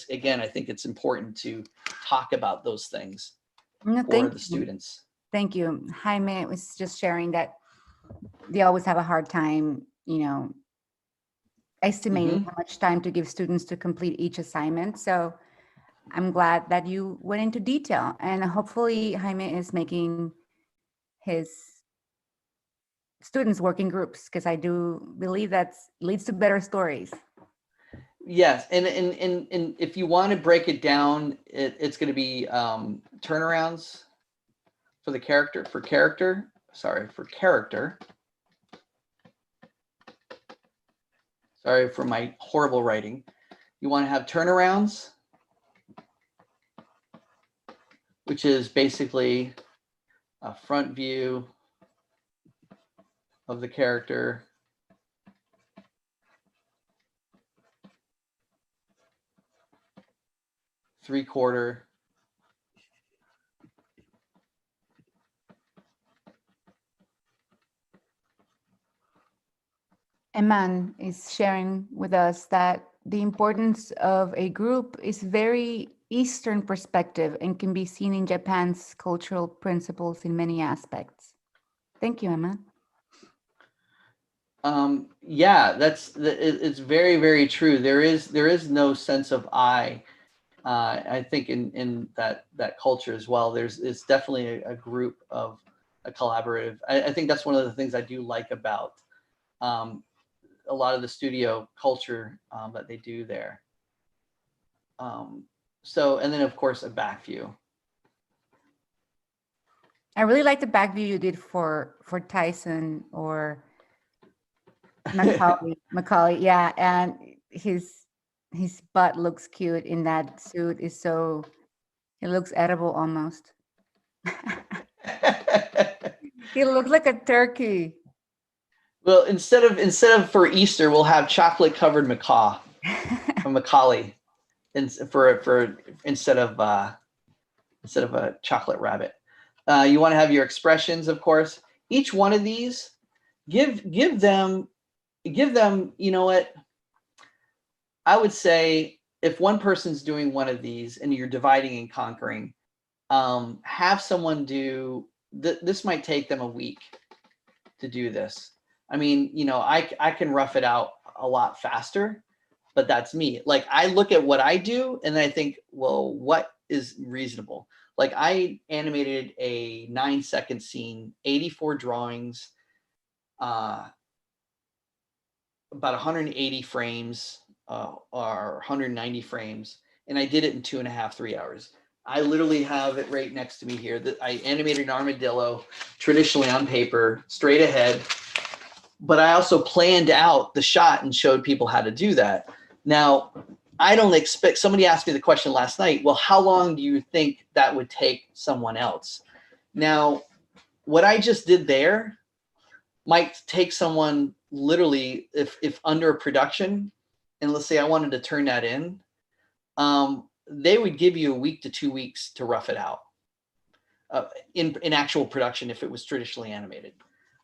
again, I think it's important to talk about those things No, for the students. Thank you. Jaime was just sharing that they always have a hard time, estimating how much time to give students to complete each assignment. So I'm glad that you went into detail, and hopefully Jaime is making his students work in groups, because I do believe that leads to better stories. Yes, and if you want to break it down, it's going to be turnarounds for the character, Sorry for my horrible writing. You want to have turnarounds, which is basically a front view of the character, three-quarter, Eman is sharing with us that the importance of a group is very Eastern perspective and can be seen in Japan's cultural principles in many aspects. Thank you, Eman. Yeah, it's very, very true. There is no sense of I. I think in that culture as well. It's definitely a group of a collaborative. I think that's one of the things I do like about a lot of the studio culture that they do there. So, and then of course a back view. I really like the back view you did for Tyson or Macaulay, yeah, and his butt looks cute in that suit. It looks edible almost. He looks like a turkey. Well, instead of for Easter, we'll have chocolate covered macaw from Macaulay, instead of a chocolate rabbit. You want to have your expressions, of course. Each one of these, give them. You know what? I would say if one person's doing one of these and you're dividing and conquering, have someone do. This might take them a week to do this. I mean, I can rough it out a lot faster, but that's me. Like, I look at what I do and then I think, well, what is reasonable? Like, I animated a 9-second scene, 84 drawings, about 180 frames, or 190 frames, and I did it in 2.5, 3 hours. I literally have it right next to me here. That I animated an armadillo, traditionally on paper, straight ahead. But I also planned out the shot and showed people how to do that. Now, I don't expect, somebody asked me the question last night, well, how long do you think that would take someone else? Now, what I just did there might take someone literally, if under production, and let's say I wanted to turn that in, they would give you a week to 2 weeks to rough it out in actual production if it was traditionally animated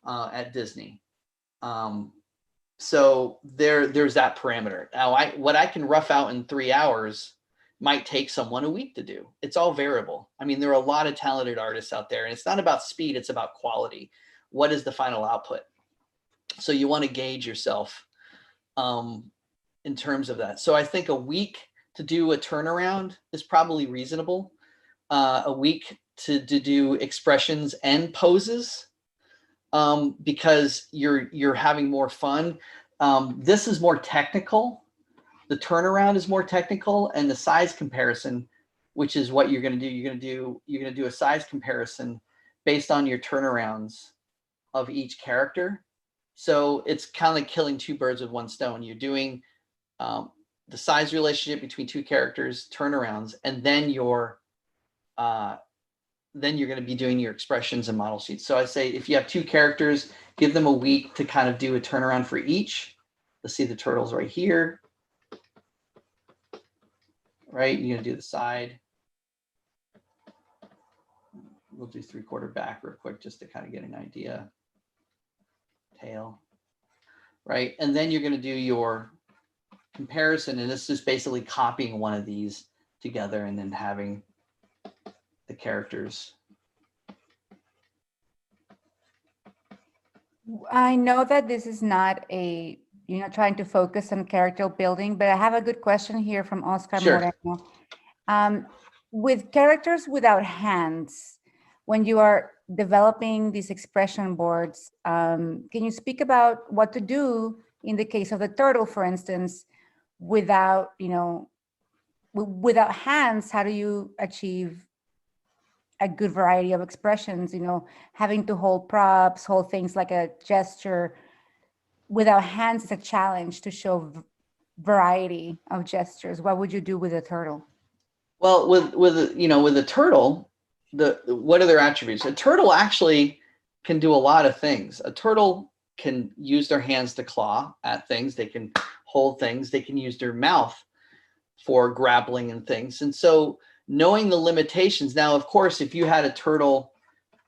at Disney. So there's that parameter. Now, what I can rough out in 3 hours might take someone a week to do. It's all variable. I mean, there are a lot of talented artists out there, and it's not about speed, it's about quality. What is the final output? So you want to gauge yourself in terms of that. So I think a week to do a turnaround is probably reasonable. A week to do expressions and poses, because you're having more fun. This is more technical. The turnaround is more technical, and the size comparison, which is what you're going to do. You're going to do a size comparison based on your turnarounds of each character. So it's kind of like killing two birds with one stone. You're doing the size relationship between two characters, turnarounds, and then you're going to be doing your expressions and model sheets. So I say if you have two characters, give them a week to kind of do a turnaround for each. Let's see the turtles right here. Right, you're going to do the side. We'll do 3/4 back real quick just to kind of get an idea. Tail. Right, and then you're going to do your comparison, and this is basically copying one of these together and then having the characters. I know that this is not a, trying to focus on character building, but I have a good question here from Oscar Sure. Moreno. With characters without hands, when you are developing these expression boards, can you speak about what to do in the case of the turtle, for instance, without, without hands? How do you achieve a good variety of expressions, having to hold props, hold things like a gesture without hands is a challenge to show variety of gestures. What would you do with a turtle? Well, with a turtle, what are their attributes? A turtle actually can do a lot of things. A turtle can use their hands to claw at things. They can hold things. They can use their mouth for grappling and things. And so knowing the limitations. Now, of course, if you had a turtle,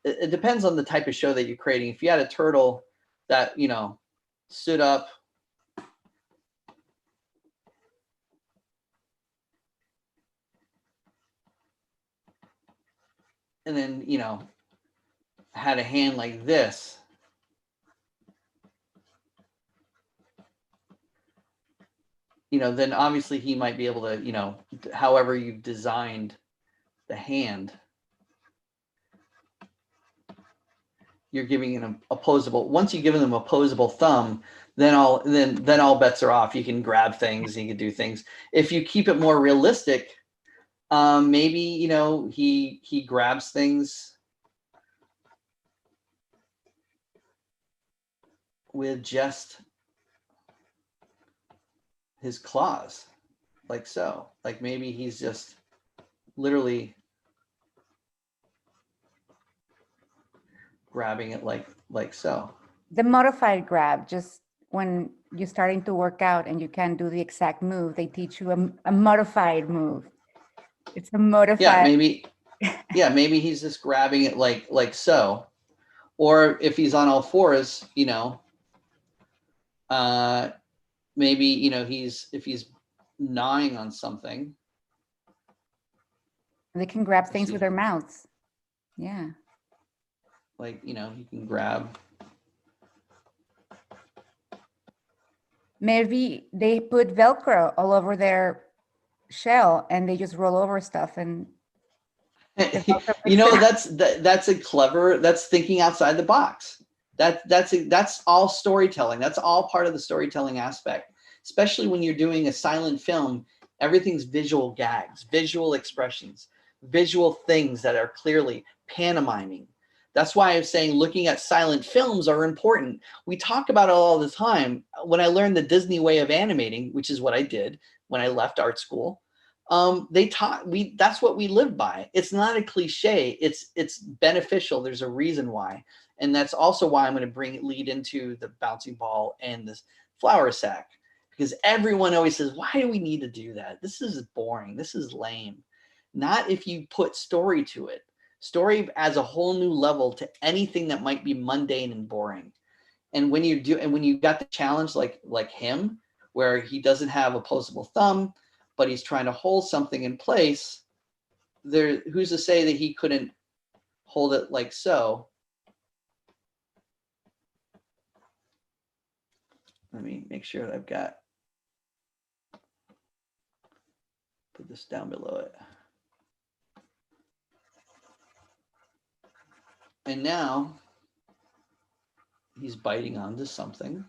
it depends on the type of show that you're creating. If you had a turtle that, stood up and then, had a hand like this, then obviously he might be able to, however you've designed the hand, you're giving an opposable. Once you give them opposable thumb, then all bets are off. You can grab things, you can do things. If you keep it more realistic, maybe he grabs things with just his claws, like so. Like maybe he's just literally grabbing it like so. The modified grab, just when you're starting to work out and you can't do the exact move, they teach you a modified move. It's a modified. Maybe he's just grabbing it like so. Or if he's on all fours, maybe, if he's gnawing on something. They can grab things with their mouths. Yeah. Like, you can grab. Maybe they put Velcro all over their shell and they just roll over stuff and that's thinking outside the box. That's all storytelling. That's all part of the storytelling aspect, especially when you're doing a silent film. Everything's visual gags, visual expressions, visual things that are clearly pantomiming. That's why I'm saying looking at silent films are important. We talk about it all the time. When I learned the Disney way of animating, which is what I did when I left art school, that's what we live by. It's not a cliche. It's beneficial. There's a reason why. And that's also why I'm going to lead into the bouncing ball and the flour sack, because everyone always says, why do we need to do that? This is boring. This is lame. Not if you put story to it. Story adds a whole new level to anything that might be mundane and boring. And when you got the challenge like him, where he doesn't have opposable thumb, but he's trying to hold something in place, who's to say that he couldn't hold it like so? Let me make sure that I've put this down below it. And now he's biting onto something.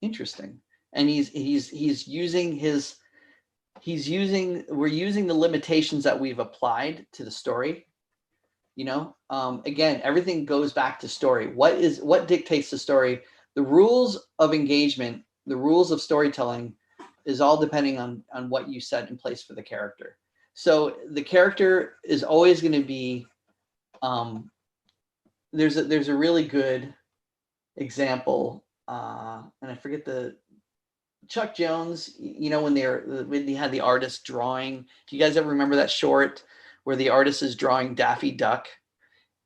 Interesting. And we're using the limitations that we've applied to the story. Again, everything goes back to story. What dictates the story? The rules of engagement, the rules of storytelling is all depending on what you set in place for the character. So the character is always going to be, there's a really good example, and I forget Chuck Jones, when he had the artist drawing. Do you guys ever remember that short where the artist is drawing Daffy Duck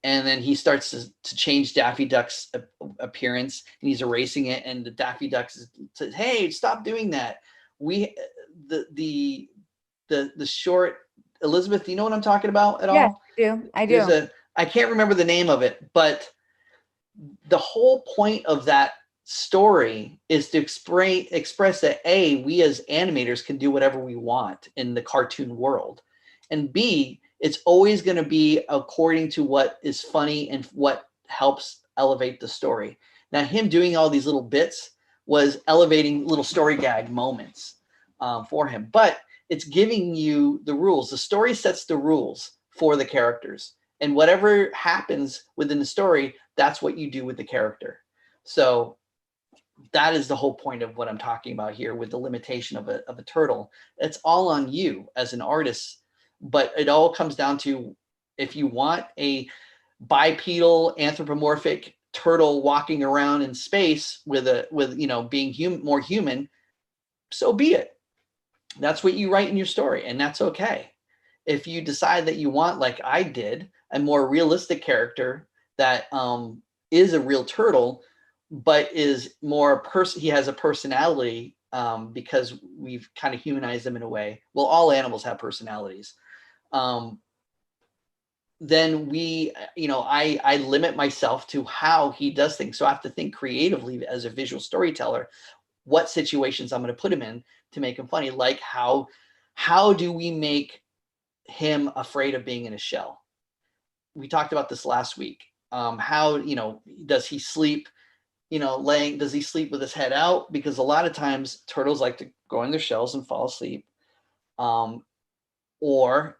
and then he starts to change Daffy Duck's appearance, and he's erasing it, and the Daffy Duck says, "Hey, stop doing that." The short, Elizabeth, do you know what I'm talking about at Yes, all? I do. I can't remember the name of it, but the whole point of that story is to express that we as animators can do whatever we want in the cartoon world, and B, it's always going to be according to what is funny and what helps elevate the story. Now, him doing all these little bits was elevating little story gag moments for him, but it's giving you the rules. The story sets the rules for the characters, and whatever happens within the story, that's what you do with the character. So that is the whole point of what I'm talking about here with the limitation of a turtle. It's all on you as an artist, but it all comes down to, if you want a bipedal anthropomorphic turtle walking around in space with being more human, so be it. That's what you write in your story, and that's okay. If you decide that you want, like I did, a more realistic character that is a real turtle, but is more he has a personality because we've kind of humanized them in a way. Well, all animals have personalities. Then I limit myself to how he does things. So I have to think creatively as a visual storyteller, what situations I'm going to put him in to make him funny. Like how do we make him afraid of being in a shell? We talked about this last week. How, does he sleep, does he sleep with his head out? Because a lot of times turtles like to go in their shells and fall asleep. Or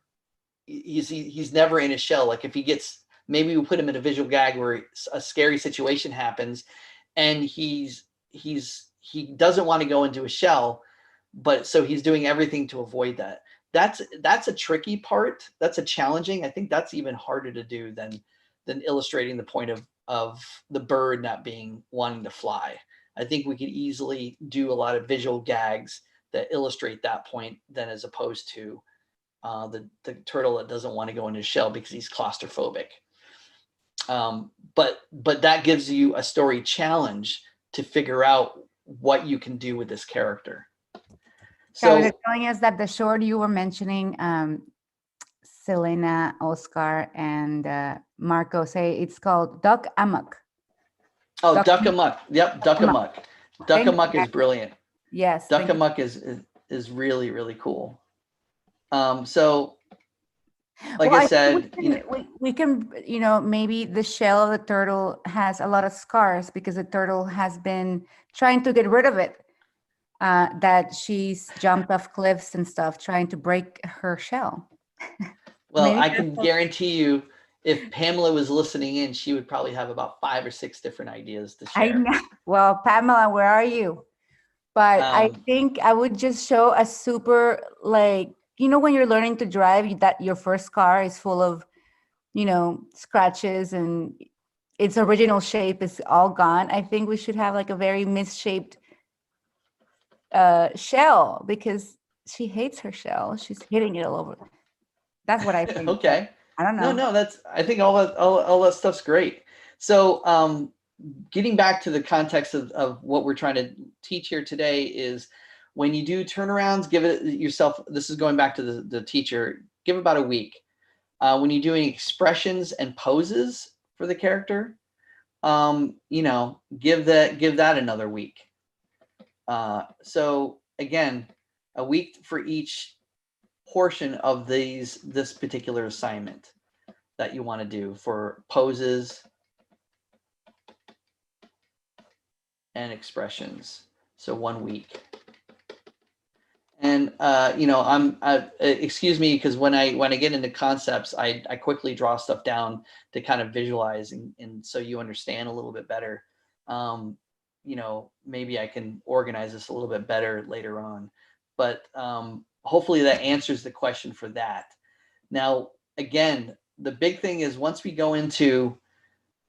he's never in his shell. Like if he gets, maybe we put him in a visual gag where a scary situation happens and he doesn't want to go into a shell, but so he's doing everything to avoid that. That's a tricky part. That's a challenging. I think that's even harder to do than illustrating the point of the bird not wanting to fly. I think we could easily do a lot of visual gags that illustrate that point than as opposed to the turtle that doesn't want to go in his shell because he's claustrophobic. But that gives you a story challenge to figure out what you can do with this character. So they're telling us that the short you were mentioning, Selena, Oscar, and Marco say it's called Duck Amak. Oh, Duck Amak. Yep, Duck Amak. Duck Amak is brilliant. Yes. Duck Amak is really, really cool. So, like I said, we can, maybe the shell of the turtle has a lot of scars because the turtle has been trying to get rid of it. That she's jumped off cliffs and stuff, trying to break her shell. Well, I can guarantee you, if Pamela was listening in, she would probably have about 5 or 6 different ideas to share. I know. Well, Pamela, where are you? But I think I would just show a super, like, when you're learning to drive, that your first car is full of, scratches and its original shape is all gone. I think we should have like a very misshaped shell because she hates her shell. She's hitting it all over. That's what I think. Okay. I don't know. No, I think all that stuff's great. So getting back to the context of what we're trying to teach here today is when you do turnarounds, give it yourself, this is going back to the teacher, give about a week. When you're doing expressions and poses for the character, give that another week. So again, a week for each portion of this particular assignment that you want to do for poses and expressions. So 1 week. And excuse me, because when I get into concepts, I quickly draw stuff down to kind of visualize and so you understand a little bit better. Maybe I can organize this a little bit better later on, but hopefully that answers the question for that. Now, again, the big thing is once we go into,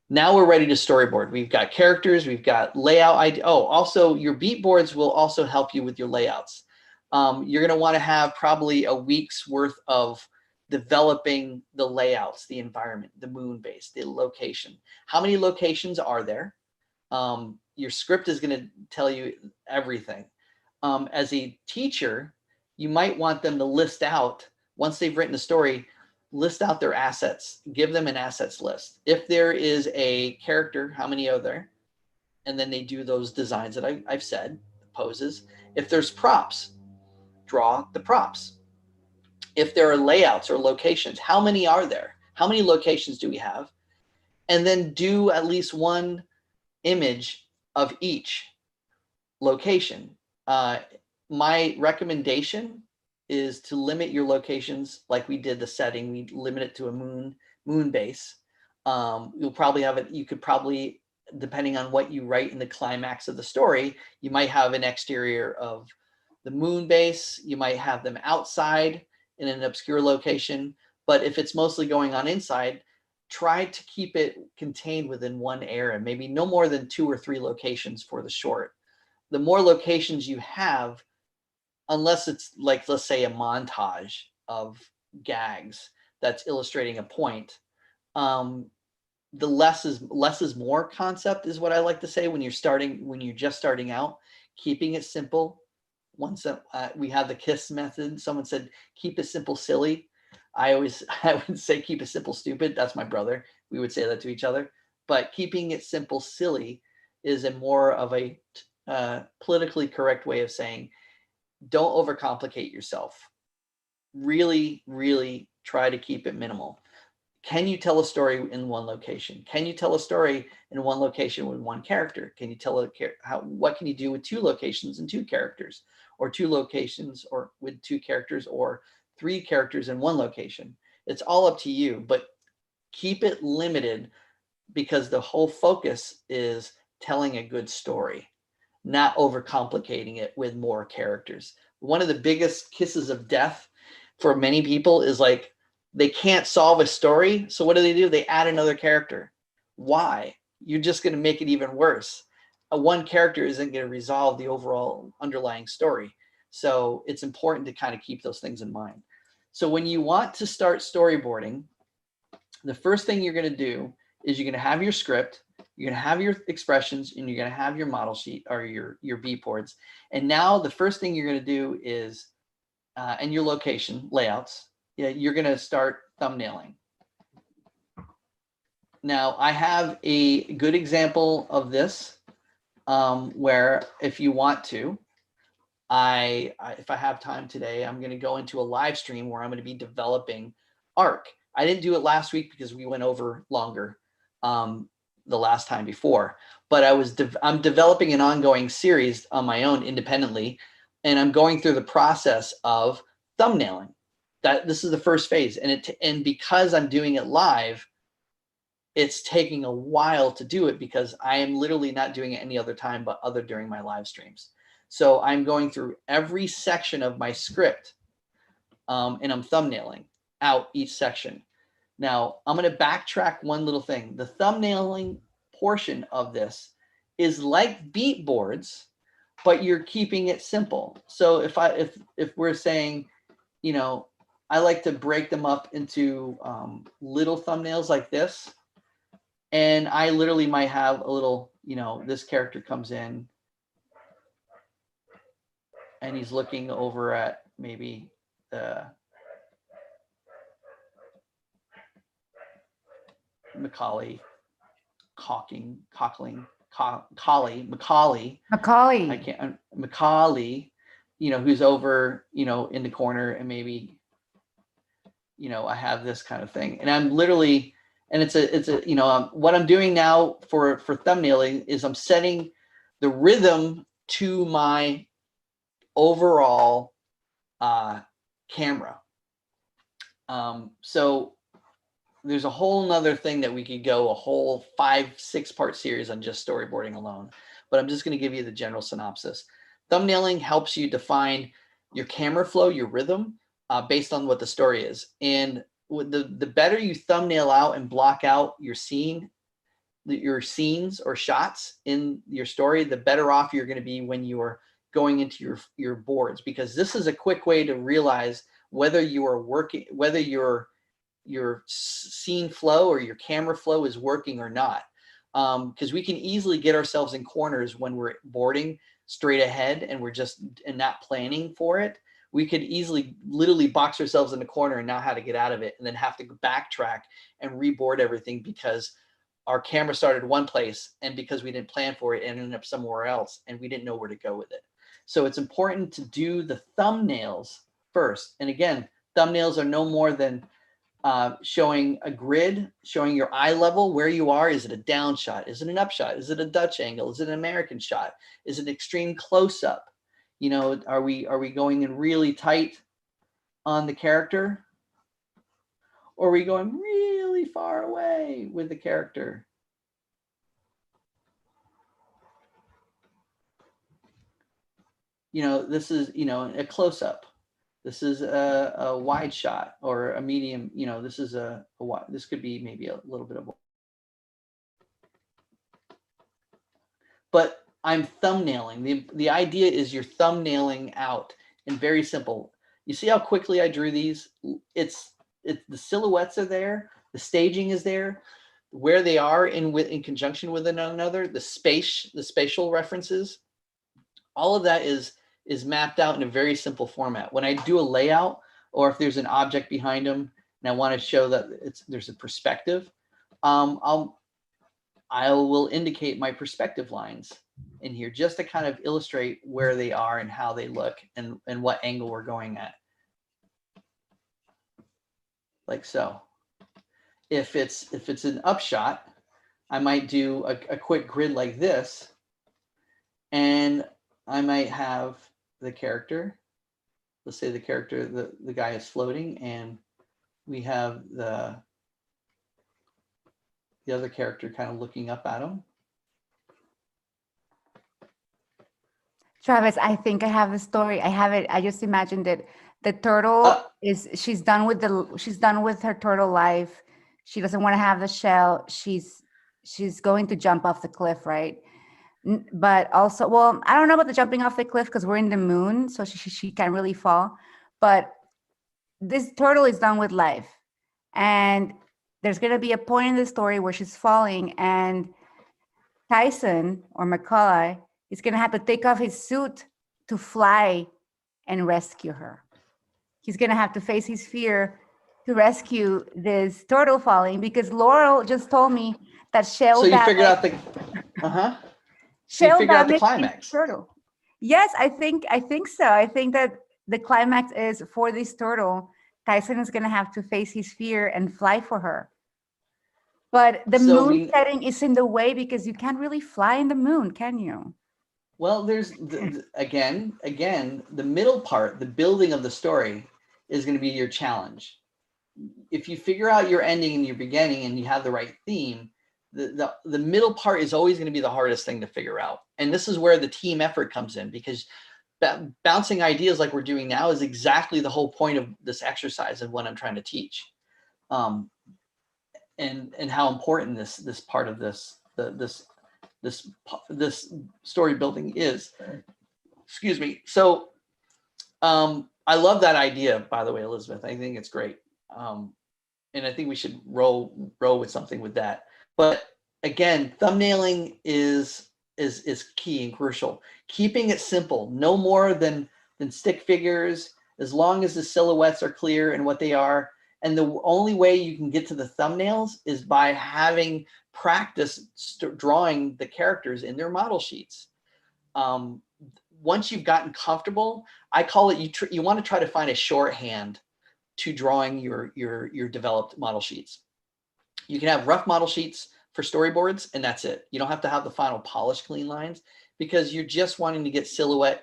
now we're ready to storyboard. We've got characters, we've got layout. Also your beat boards will also help you with your layouts. You're going to want to have probably a week's worth of developing the layouts, the environment, the moon base, the location. How many locations are there? Your script is going to tell you everything. As a teacher, you might want them to list out, once they've written a story, list out their assets, give them an assets list. If there is a character, how many are there? And then they do those designs that I've said, poses. If there's props, draw the props. If there are layouts or locations, how many are there? How many locations do we have? And then do at least one image of each location. My recommendation is to limit your locations like we did the setting. We limit it to a moon base. You'll probably have it, you could probably, depending on what you write in the climax of the story, you might have an exterior of the moon base. You might have them outside in an obscure location. But if it's mostly going on inside, try to keep it contained within one area, maybe no more than 2 or 3 locations for the short. The more locations you have, unless it's like, let's say, a montage of gags that's illustrating a point, the less is more concept is what I like to say when you're just starting out. Keeping it simple. Once we have the KISS method. Someone said, keep it simple, silly. I would say keep it simple, stupid. That's my brother. We would say that to each other. But keeping it simple, silly is a more of a politically correct way of saying, don't overcomplicate yourself. Really, really try to keep it minimal. Can you tell a story in one location? Can you tell a story in one location with one character? Can you tell what can you do with 2 locations and 2 characters, or 2 locations or with 2 characters, or 3 characters in one location? It's all up to you, but keep it limited, because the whole focus is telling a good story, not overcomplicating it with more characters. One of the biggest kisses of death for many people is like, they can't solve a story. So what do? They add another character. Why? You're just going to make it even worse. One character isn't going to resolve the overall underlying story. So it's important to kind of keep those things in mind. So when you want to start storyboarding, the first thing you're going to do is you're going to have your script, you're going to have your expressions, and you're going to have your model sheet or your viewports. And now the first thing you're going to do is, and your location layouts, you're going to start thumbnailing. Now, I have a good example of this where, if you want to, if I have time today, I'm going to go into a live stream where I'm going to be developing ARC. I didn't do it last week because we went over longer the last time before, but I'm developing an ongoing series on my own independently, and I'm going through the process of thumbnailing. This is the first phase, and because I'm doing it live, it's taking a while to do it, because I am literally not doing it any other time but during my live streams. So I'm going through every section of my script, and I'm thumbnailing out each section. Now, I'm going to backtrack one little thing. The thumbnailing portion of this is like beat boards, but you're keeping it simple. So if we're saying, I like to break them up into little thumbnails like this. And I literally might have a little, this character comes in and he's looking over at maybe the Macaulay. Macaulay, who's over, in the corner, and maybe, I have this kind of thing, and I'm literally, and it's a, what I'm doing now for thumbnailing is I'm setting the rhythm to my overall camera. So there's a whole nother thing that we could go a whole 5-6 part series on just storyboarding alone, but I'm just going to give you the general synopsis. Thumbnailing helps you define your camera flow, your rhythm, based on what the story is. And with the better you thumbnail out and block out your scenes or shots in your story, the better off you're going to be when you're going into your boards, because this is a quick way to realize whether you are working, whether your scene flow or your camera flow is working or not. Because we can easily get ourselves in corners when we're boarding straight ahead and we're just not planning for it. We could easily literally box ourselves in the corner and not how to get out of it, and then have to backtrack and reboard everything because our camera started one place, and because we didn't plan for it, it ended up somewhere else and we didn't know where to go with it. So it's important to do the thumbnails first. And again, thumbnails are no more than showing a grid, showing your eye level, where you are. Is it a down shot? Is it an up shot? Is it a Dutch angle? Is it an American shot? Is it extreme close up? You know, are we going in really tight on the character? Or are we going really far away with the character? You know, this is, you know, a close up. This is a wide shot or a medium. You know, this is a wide. This could be maybe a little bit of. But I'm thumbnailing. The idea is you're thumbnailing out, and very simple. You see how quickly I drew these? It's the silhouettes are there, the staging is there, where they are in conjunction with one another, the spatial references, all of that is mapped out in a very simple format. When I do a layout, or if there's an object behind them and I want to show that there's a perspective, I will indicate my perspective lines in here just to kind of illustrate where they are and how they look and what angle we're going at. Like so. If it's an upshot, I might do a quick grid like this, and I might have the character. Let's say the character, the guy is floating, and we have the other character kind of looking up at him. Travis, I think I have a story. I have it. I just imagined it. The turtle she's done with her turtle life. She doesn't want to have the shell. She's going to jump off the cliff, right? But also, well, I don't know about the jumping off the cliff because we're in the moon, so she can't really fall. But this turtle is done with life, and there's going to be a point in the story where she's falling, and Tyson or Macaulay is going to have to take off his suit to fly and rescue her. He's going to have to face his fear to rescue this turtle falling, because Laurel just told me that shell. So you figured out the So you figured out the climax. Turtle. Yes, I think so. I think that the climax is for this turtle, Tyson is going to have to face his fear and fly for her. But the moon setting is in the way, because you can't really fly in the moon, can you? Well, there's again, the middle part, the building of the story is going to be your challenge. If you figure out your ending and your beginning and you have the right theme, the middle part is always going to be the hardest thing to figure out. And this is where the team effort comes in, because bouncing ideas like we're doing now is exactly the whole point of this exercise and what I'm trying to teach. And how important this part of this story building is. Excuse me. So I love that idea, by the way, Elizabeth. I think it's great. And I think we should roll with something with that. But again, thumbnailing is key and crucial. Keeping it simple, no more than stick figures, as long as the silhouettes are clear and what they are. And the only way you can get to the thumbnails is by having practice drawing the characters in their model sheets. Once you've gotten comfortable, I call it, you want to try to find a shorthand to drawing your developed model sheets. You can have rough model sheets for storyboards, and that's it. You don't have to have the final polished clean lines, because you're just wanting to get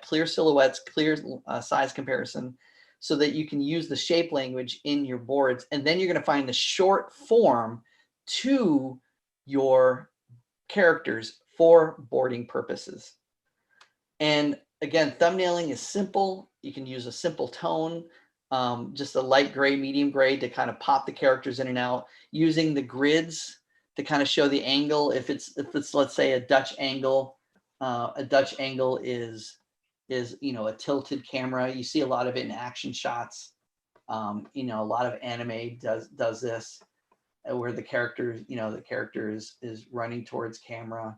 clear silhouettes, clear size comparison, so that you can use the shape language in your boards. And then you're going to find the short form to your characters for boarding purposes. And again, thumbnailing is simple. You can use a simple tone, just a light gray, medium gray, to kind of pop the characters in and out, using the grids to kind of show the angle. If it's let's say a Dutch angle is is, you know, a tilted camera. You see a lot of it in action shots. You know, a lot of anime does this, where the character, you know, the character is running towards camera.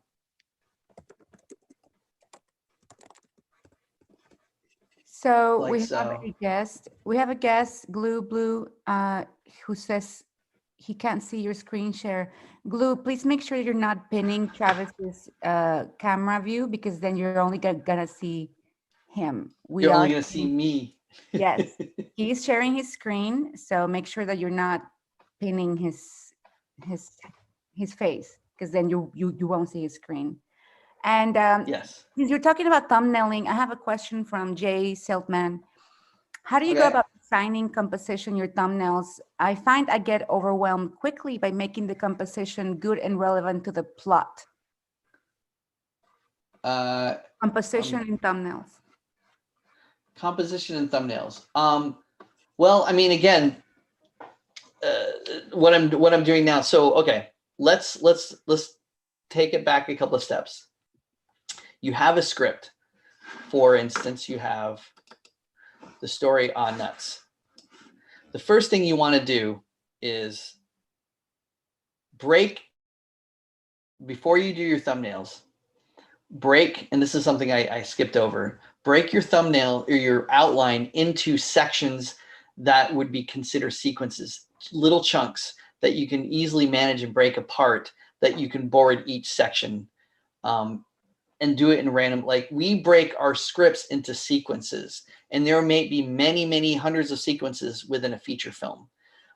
So Like we have so. a guest. We have a guest, Glue Blue, who says he can't see your screen share. Glue, please make sure you're not pinning Travis's camera view, because then you're only gonna see him. We You're only are going to see me. yes, he's sharing his screen, so make sure that you're not pinning his his face, because then you won't see his screen. And Yes. since you're talking about thumbnailing, I have a question from Jay Seltman. How do you go Okay. about designing composition your thumbnails? I find I get overwhelmed quickly by making the composition good and relevant to the plot. Composition in thumbnails. Composition and thumbnails. Well, I mean, again, what I'm doing now. So, okay, let's take it back a couple of steps. You have a script. For instance, you have the story on nuts. The first thing you want to do is break, before you do your thumbnails, break, and this is something I skipped over, break your thumbnail or your outline into sections that would be considered sequences, little chunks that you can easily manage and break apart, that you can board each section, and do it in random. Like, we break our scripts into sequences, and there may be many hundreds of sequences within a feature film.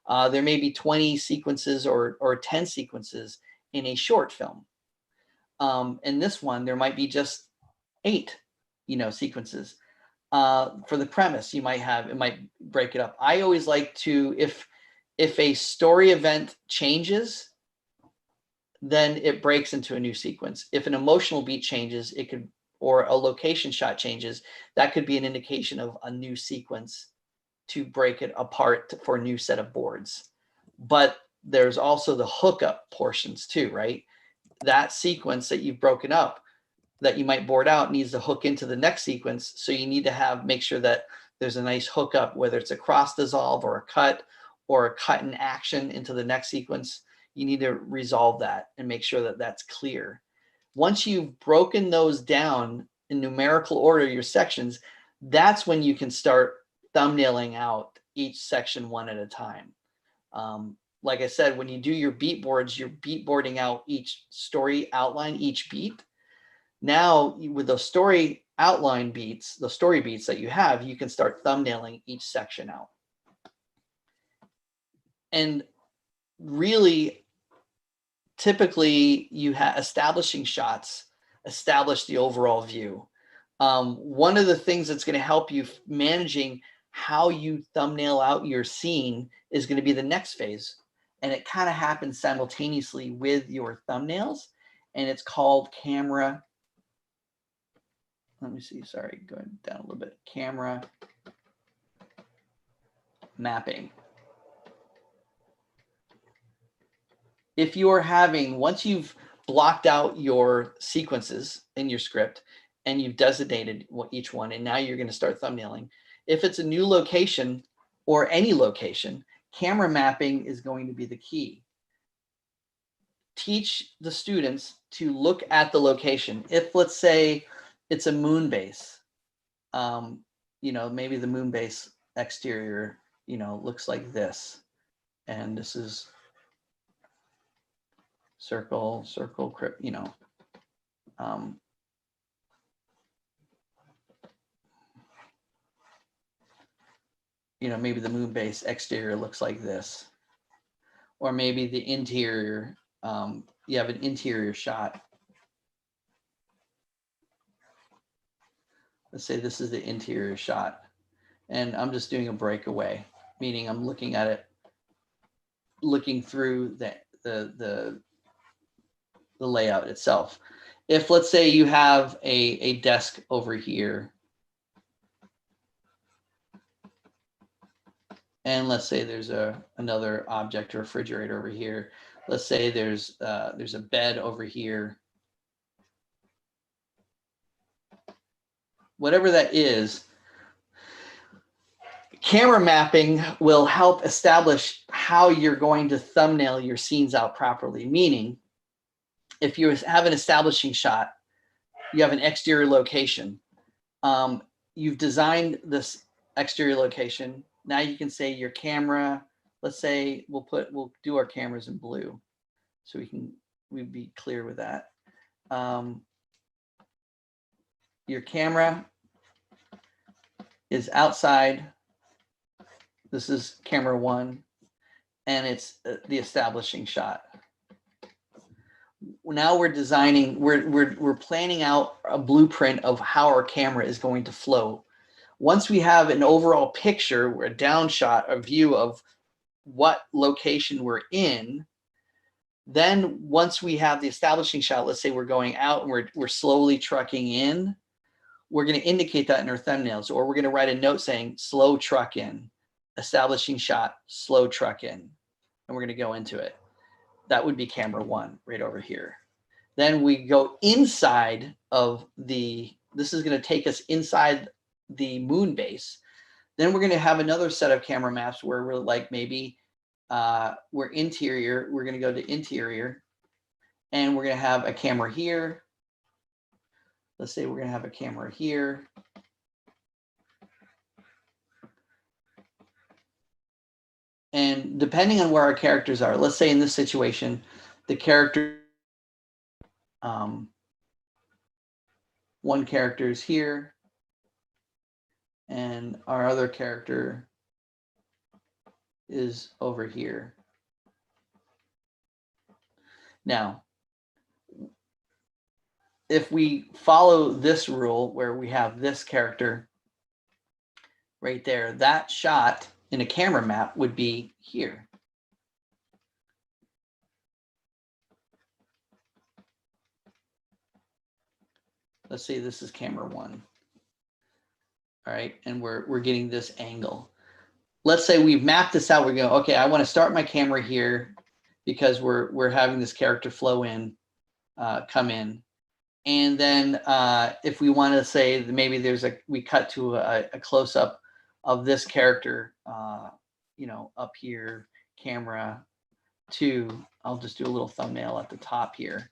There may be 20 sequences or 10 sequences in a short film. In this one, there might be just 8, you know, sequences. For the premise, it might break it up. I always like to, if a story event changes, then it breaks into a new sequence. If an emotional beat changes, it could, or a location shot changes, that could be an indication of a new sequence to break it apart for a new set of boards. But there's also the hookup portions too, right? That sequence that you've broken up, that you might board out, needs to hook into the next sequence. So you need to make sure that there's a nice hookup, whether it's a cross dissolve or a cut in action into the next sequence. You need to resolve that and make sure that that's clear. Once you've broken those down in numerical order, your sections, that's when you can start thumbnailing out each section one at a time. Like I said, when you do your beat boards, you're beat boarding out each story outline, each beat. Now, with those story outline beats, the story beats that you have, you can start thumbnailing each section out. And really, typically, you have establishing shots, establish the overall view. One of the things that's going to help you managing how you thumbnail out your scene is going to be the next phase. And it kind of happens simultaneously with your thumbnails. And it's called camera. Let me see, sorry, going down a little bit. Camera mapping. If you're having, once you've blocked out your sequences in your script and you've designated each one, and now you're going to start thumbnailing. If it's a new location or any location, camera mapping is going to be the key. Teach the students to look at the location. If, let's say, it's a moon base, you know, maybe the moon base exterior, you know, looks like this. And this is circle, you know, you know, maybe the moon base exterior looks like this, or maybe the interior, you have an interior shot. Let's say this is the interior shot, and I'm just doing a breakaway, meaning I'm looking at it, looking through the layout itself. If, let's say, you have a desk over here, and let's say there's another object, or refrigerator over here. Let's say there's a bed over here. whatever that is, camera mapping will help establish how you're going to thumbnail your scenes out properly. Meaning, if you have an establishing shot, you have an exterior location. You've designed this exterior location. Now you can say your camera, let's say we'll do our cameras in blue so we'd be clear with that. Your camera is outside. This is camera 1, and it's the establishing shot. Now we're designing, we're planning out a blueprint of how our camera is going to flow. Once we have an overall picture, or a down shot, a view of what location we're in, then once we have the establishing shot, let's say we're going out and we're slowly trucking in, we're going to indicate that in our thumbnails, or we're going to write a note saying slow truck in, establishing shot, slow truck in, and we're going to go into it. That would be camera 1 right over here. Then we go inside of this is going to take us inside the moon base. Then we're going to have another set of camera maps where we're like, maybe we're interior. We're going to go to interior, and we're going to have a camera here. Let's say we're going to have a camera here. And depending on where our characters are, let's say in this situation, the character, one character is here, and our other character is over here. Now, if we follow this rule where we have this character right there, that shot in a camera map would be here. Let's say this is camera 1. All right, and we're getting this angle. Let's say we've mapped this out. We're going, okay, I want to start my camera here because we're having this character flow in, come in. And then if we want to say that maybe we cut to a close-up of this character, you know, up here, camera 2. I'll just do a little thumbnail at the top here.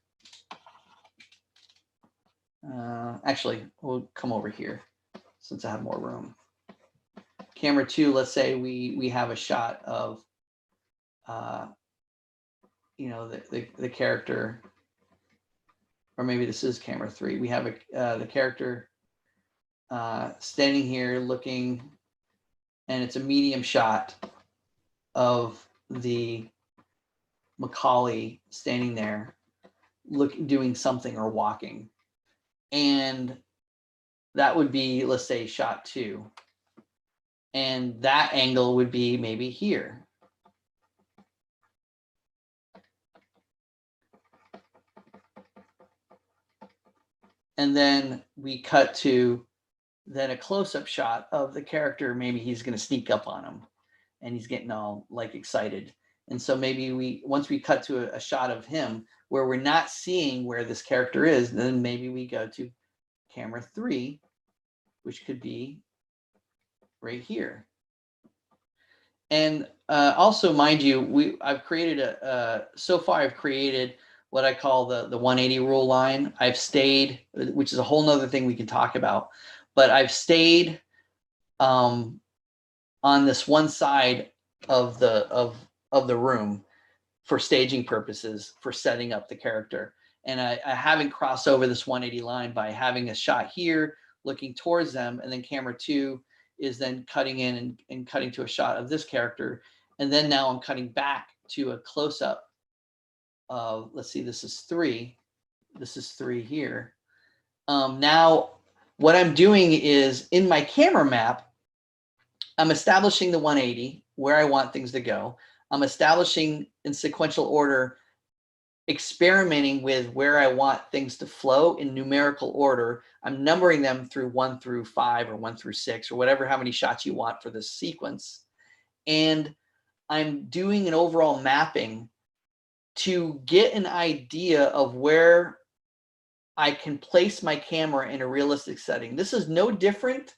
Actually, we'll come over here since I have more room. Camera 2, let's say we have a shot of, you know, the character, or maybe this is camera 3. We have the character standing here looking, and it's a medium shot of the Macaulay standing there, doing something or walking. And that would be, let's say, shot 2. And that angle would be maybe here. And then we cut to then a close-up shot of the character. Maybe he's going to sneak up on him and he's getting all like excited. And so maybe once we cut to a shot of him where we're not seeing where this character is, then maybe we go to camera 3, which could be right here. And also, mind you, I've created so far I've created what I call the 180 rule line. I've stayed, which is a whole nother thing we can talk about, but I've stayed on this one side of the room for staging purposes, for setting up the character. And I haven't crossed over this 180 line by having a shot here looking towards them, and then camera 2 is then cutting in and cutting to a shot of this character. And then now I'm cutting back to a close-up of, let's see, this is 3. This is 3 here. Now, what I'm doing is in my camera map, I'm establishing the 180, where I want things to go. I'm establishing in sequential order, experimenting with where I want things to flow in numerical order. I'm numbering them through 1 through 5 or 1 through 6 or whatever, how many shots you want for this sequence. And I'm doing an overall mapping to get an idea of where I can place my camera in a realistic setting. This is no different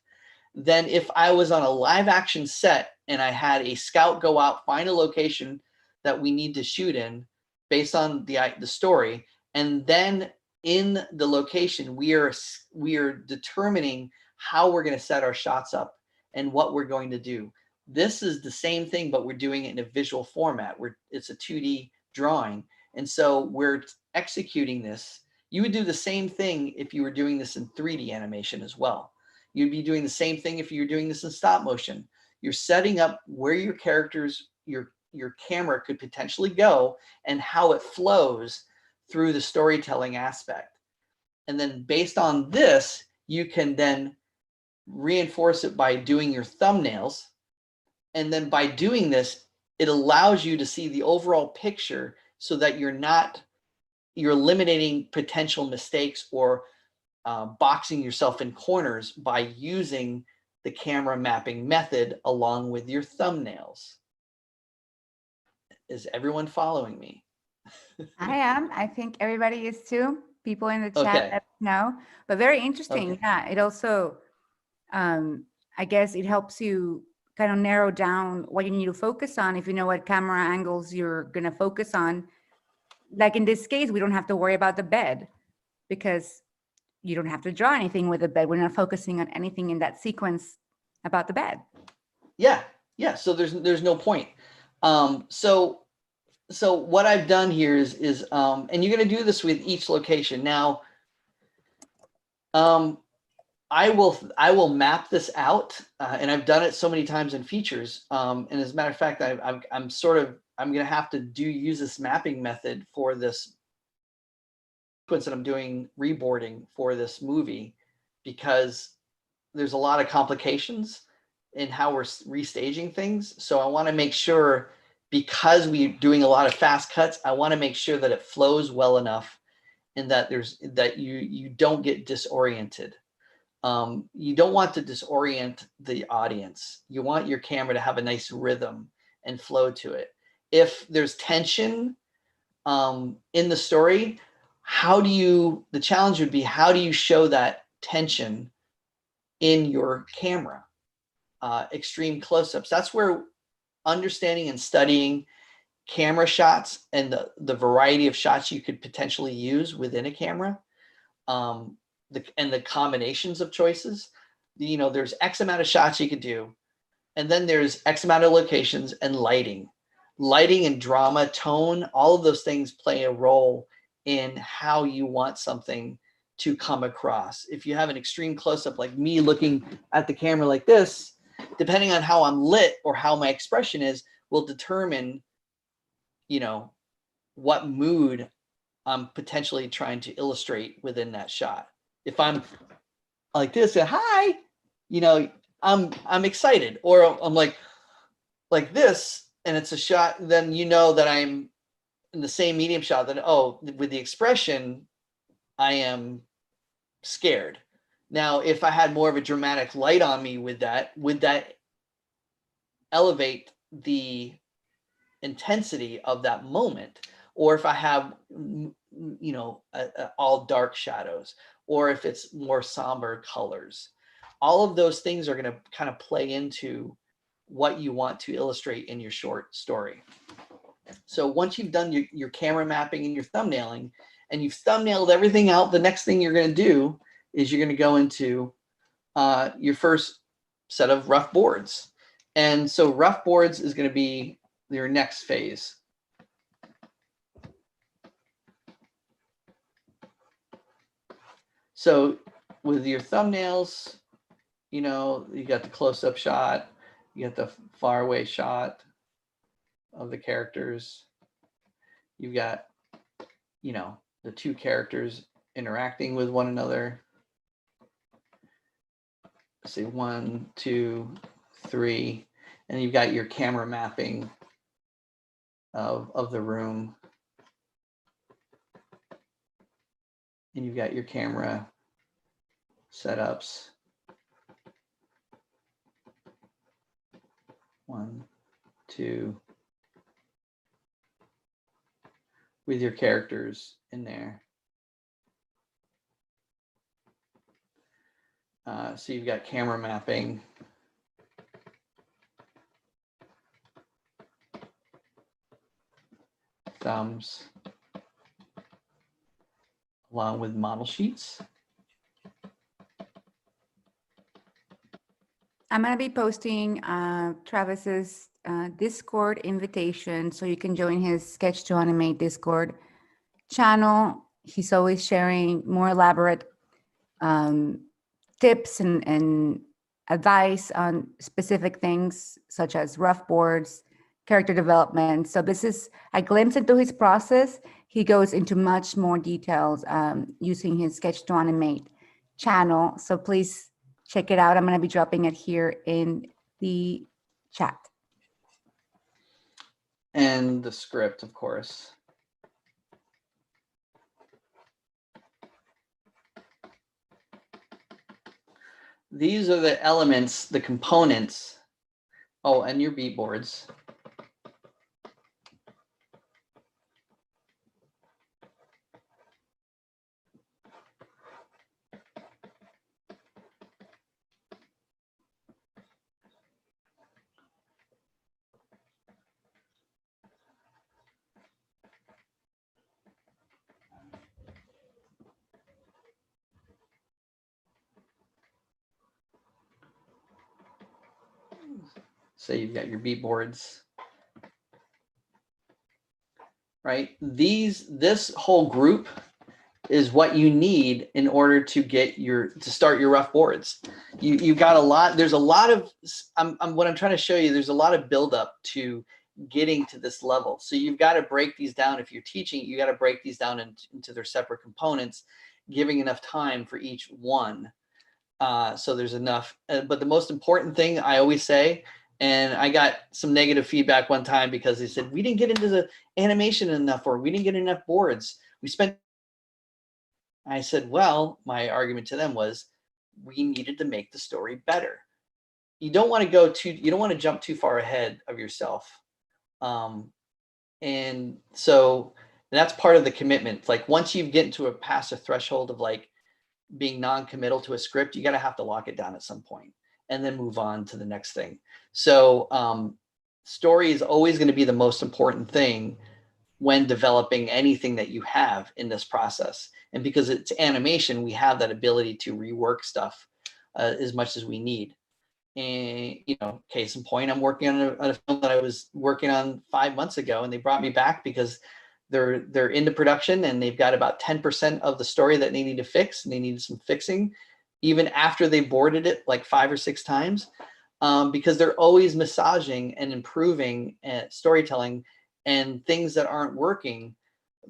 than if I was on a live action set and I had a scout go out, find a location that we need to shoot in based on the story. And then in the location, we are determining how we're going to set our shots up and what we're going to do. This is the same thing, but we're doing it in a visual format where it's a 2D drawing. And so we're executing this. You would do the same thing if you were doing this in 3D animation as well. You'd be doing the same thing if you're doing this in stop motion. You're setting up where your characters, your camera could potentially go and how it flows through the storytelling aspect. And then based on this, you can then reinforce it by doing your thumbnails. And then by doing this, it allows you to see the overall picture so that you're eliminating potential mistakes or boxing yourself in corners by using the camera mapping method along with your thumbnails. Is everyone following me? I am. I think everybody is too. People in the chat Okay. let us know. But very interesting. Okay. Yeah. It also, I guess it helps you kind of narrow down what you need to focus on if you know what camera angles you're going to focus on. Like in this case, we don't have to worry about the bed because you don't have to draw anything with the bed. We're not focusing on anything in that sequence about the bed. Yeah. Yeah. So there's no point. So what I've done here is and you're going to do this with each location. Now, I will map this out, and I've done it so many times in features. And as a matter of fact, I'm going to have to use this mapping method for this sequence that I'm doing reboarding for this movie, because there's a lot of complications in how we're restaging things. So I want to make sure, because we're doing a lot of fast cuts, I want to make sure that it flows well enough and that you don't get disoriented. You don't want to disorient the audience. You want your camera to have a nice rhythm and flow to it. If there's tension in the story, the challenge would be, how do you show that tension in your camera? Extreme close-ups. That's where understanding and studying camera shots and the variety of shots you could potentially use within a camera, and the combinations of choices. There's X amount of shots you could do, and then there's X amount of locations and lighting and drama, tone. All of those things play a role in how you want something to come across. If you have an extreme close-up, like me looking at the camera like this, depending on how I'm lit or how my expression is, will determine, what mood I'm potentially trying to illustrate within that shot. If I'm like this, hi, I'm excited, or I'm like this, and it's a shot, then that I'm in the same medium shot, that, with the expression, I am scared. Now, if I had more of a dramatic light on me with that, would that elevate the intensity of that moment? Or if I have, all dark shadows, or if it's more somber colors, all of those things are going to kind of play into what you want to illustrate in your short story. So once you've done your camera mapping and your thumbnailing, and you've thumbnailed everything out, the next thing you're going to do is you're going to go into your first set of rough boards. And so rough boards is going to be your next phase. So with your thumbnails, you got the close-up shot, you got the far away shot of the characters. You've got, the two characters interacting with one another. Say 1, 2, 3, and you've got your camera mapping of the room. And you've got your camera setups. 1, 2, with your characters in there. So you've got camera mapping. Thumbs. Along with model sheets. I'm going to be posting Travis's Discord invitation so you can join his Sketch to Animate Discord channel. He's always sharing more elaborate tips and advice on specific things such as Roughboards, character development. So this is a glimpse into his process. He goes into much more details using his Sketch to Animate channel. So please check it out. I'm going to be dropping it here in the chat. And the script, of course. These are the elements, the components. Oh, and your beat boards. So you've got your beat boards, right? This whole group is what you need in order to get to start your rough boards. You've got a lot. There's a lot of what I'm trying to show you. There's a lot of buildup to getting to this level. So you've got to break these down. If you're teaching, you got to break these down into their separate components, giving enough time for each one. So there's enough. But the most important thing I always say, and I got some negative feedback one time because they said, we didn't get into the animation enough, or we didn't get enough boards. We spent. I said, well, my argument to them was, we needed to make the story better. You don't want to jump too far ahead of yourself. And so that's part of the commitment. Like once you get into past a threshold of like being non-committal to a script, you got to have to lock it down at some point and then move on to the next thing. So story is always going to be the most important thing when developing anything that you have in this process. And because it's animation, we have that ability to rework stuff as much as we need. And, you know, case in point, I'm working on a film that I was working on 5 months ago, and they brought me back because they're into production and they've got about 10% of the story that they need to fix, and they needed some fixing even after they boarded it like 5 or 6 times, because they're always massaging and improving storytelling and things that aren't working.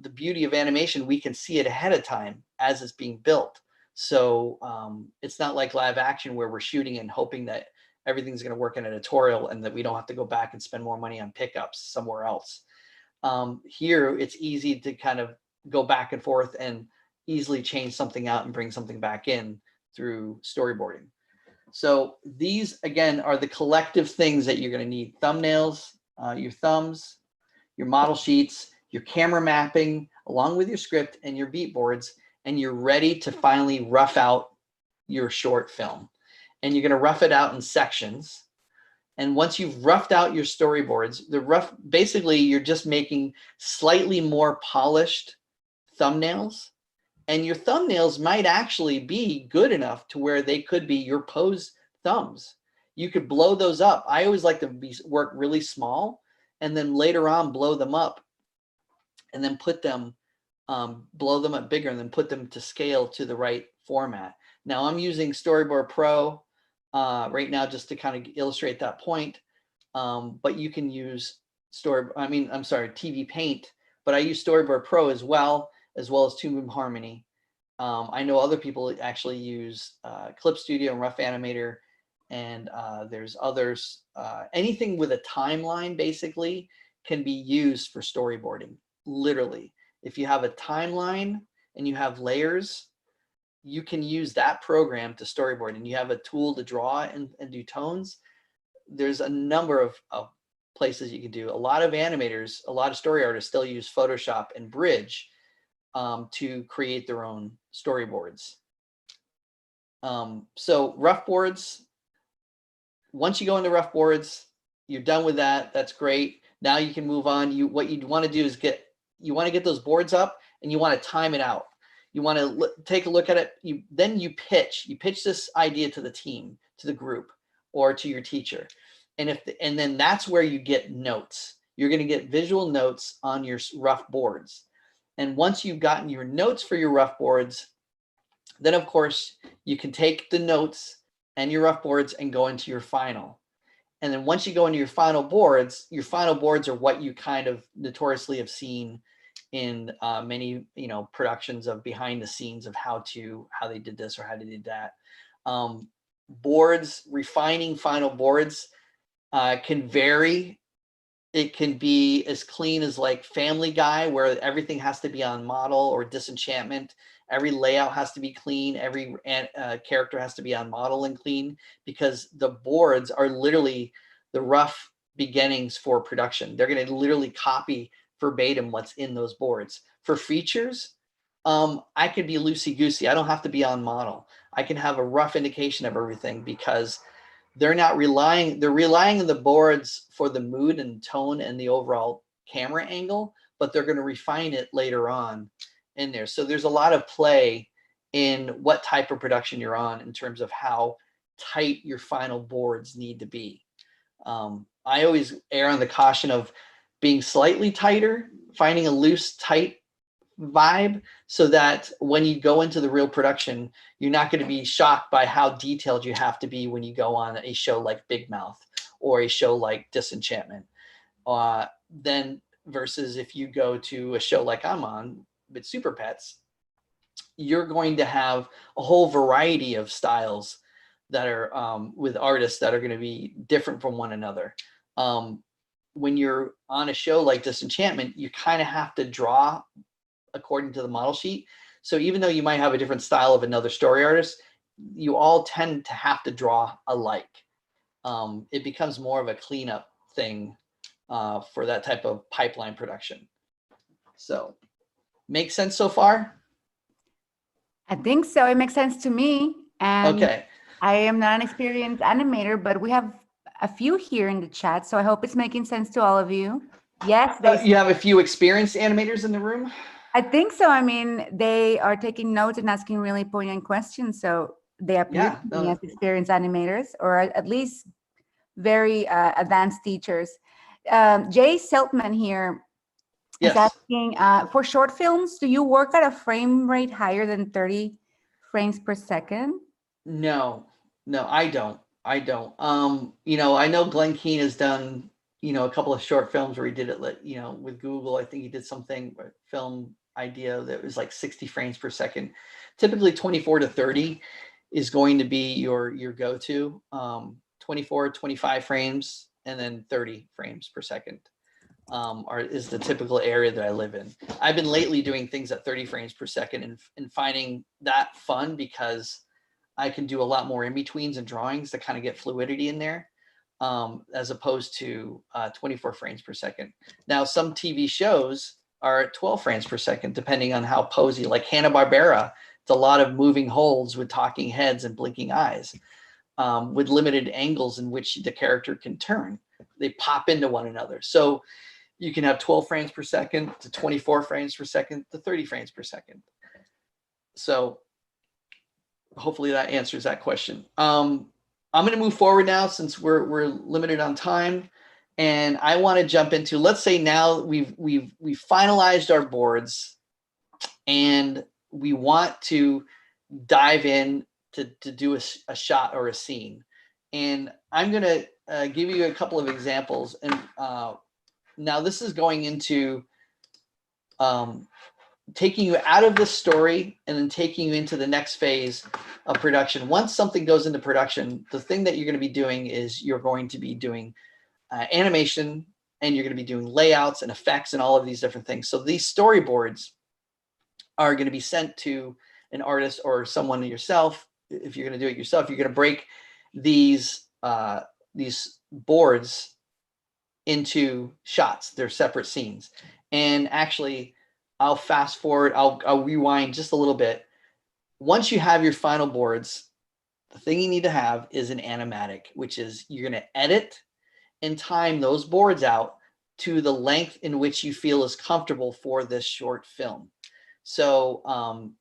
The beauty of animation, we can see it ahead of time as it's being built. So it's not like live action where we're shooting and hoping that everything's going to work in a tutorial and that we don't have to go back and spend more money on pickups somewhere else. Here, it's easy to kind of go back and forth and easily change something out and bring something back in through storyboarding. So these, again, are the collective things that you're going to need. Thumbnails, your thumbs, your model sheets, your camera mapping, along with your script and your beat boards, and you're ready to finally rough out your short film. And you're going to rough it out in sections. And once you've roughed out your storyboards, basically you're just making slightly more polished thumbnails. And your thumbnails might actually be good enough to where they could be your pose thumbs. You could blow those up. I always like to work really small and then later on blow them up and then put them, blow them up bigger and then put them to scale to the right format. Now I'm using Storyboard Pro right now just to kind of illustrate that point. But you can use TV Paint, but I use Storyboard Pro as well as Toon Boom Harmony. I know other people actually use Clip Studio and Rough Animator, and there's others. Anything with a timeline basically can be used for storyboarding, literally. If you have a timeline and you have layers, you can use that program to storyboard, and you have a tool to draw and do tones. There's a number of places you can do. A lot of animators, a lot of story artists still use Photoshop and Bridge to create their own storyboards. So Roughboards, once you go into Roughboards, you're done with that. That's great. Now you can move on. What you want to do is get those boards up, and you want to time it out. You want to take a look at it. Then you pitch this idea to the team, to the group, or to your teacher. And then that's where you get notes. You're going to get visual notes on your rough boards. And once you've gotten your notes for your rough boards, then of course you can take the notes and your rough boards and go into your final. And then once you go into your final boards are what you kind of notoriously have seen in many, productions of behind the scenes of how they did this or how they did that. Refining final boards can vary. It can be as clean as like Family Guy, where everything has to be on model, or Disenchantment. Every layout has to be clean. Every character has to be on model and clean, because the boards are literally the rough beginnings for production. They're going to literally copy verbatim what's in those boards. For features, I could be loosey-goosey. I don't have to be on model. I can have a rough indication of everything, because they're relying on the boards for the mood and tone and the overall camera angle, but they're going to refine it later on in there. So there's a lot of play in what type of production you're on in terms of how tight your final boards need to be. I always err on the caution of being slightly tighter, finding a loose, tight vibe, so that when you go into the real production, you're not going to be shocked by how detailed you have to be when you go on a show like Big Mouth or a show like Disenchantment. Then versus if you go to a show like I'm on with Super Pets, you're going to have a whole variety of styles that are with artists that are going to be different from one another. When you're on a show like Disenchantment, you kind of have to draw according to the model sheet. So even though you might have a different style of another story artist, you all tend to have to draw alike. It becomes more of a cleanup thing for that type of pipeline production. So, makes sense so far? I think so. It makes sense to me. And okay. I am not an experienced animator, but we have a few here in the chat, so I hope it's making sense to all of you. Yes, you have a few experienced animators in the room? I think so. I mean, they are taking notes and asking really poignant questions, so they appear to be as experienced animators, or at least very advanced teachers. Jay Seltman here is asking, for short films, do you work at a frame rate higher than 30 frames per second? No, I don't. I know Glenn Keane has done, a couple of short films where he did it, with Google. I think he did something, film idea that was like 60 frames per second. Typically 24 to 30 is going to be your go-to. 24, 25 frames, and then 30 frames per second is the typical area that I live in. I've been lately doing things at 30 frames per second and finding that fun, because I can do a lot more in-betweens and drawings to kind of get fluidity in there, as opposed to 24 frames per second. Now, some TV shows are at 12 frames per second, depending on how posy, like Hanna-Barbera. It's a lot of moving holds with talking heads and blinking eyes, with limited angles in which the character can turn. They pop into one another. So you can have 12 frames per second to 24 frames per second to 30 frames per second. So hopefully that answers that question. I'm going to move forward now, since we're limited on time, and I want to jump into, let's say now we've finalized our boards, and we want to dive in to do a shot or a scene. And I'm going to give you a couple of examples. And now this is going into taking you out of the story and then taking you into the next phase of production. Once something goes into production, the thing that you're going to be doing is you're going to be doing animation, and you're going to be doing layouts and effects and all of these different things. So these storyboards are going to be sent to an artist or someone yourself. If you're going to do it yourself, you're going to break these boards into shots. They're separate scenes. And actually, I'll fast forward. I'll rewind just a little bit. Once you have your final boards, the thing you need to have is an animatic, which is you're going to edit and time those boards out to the length in which you feel is comfortable for this short film. So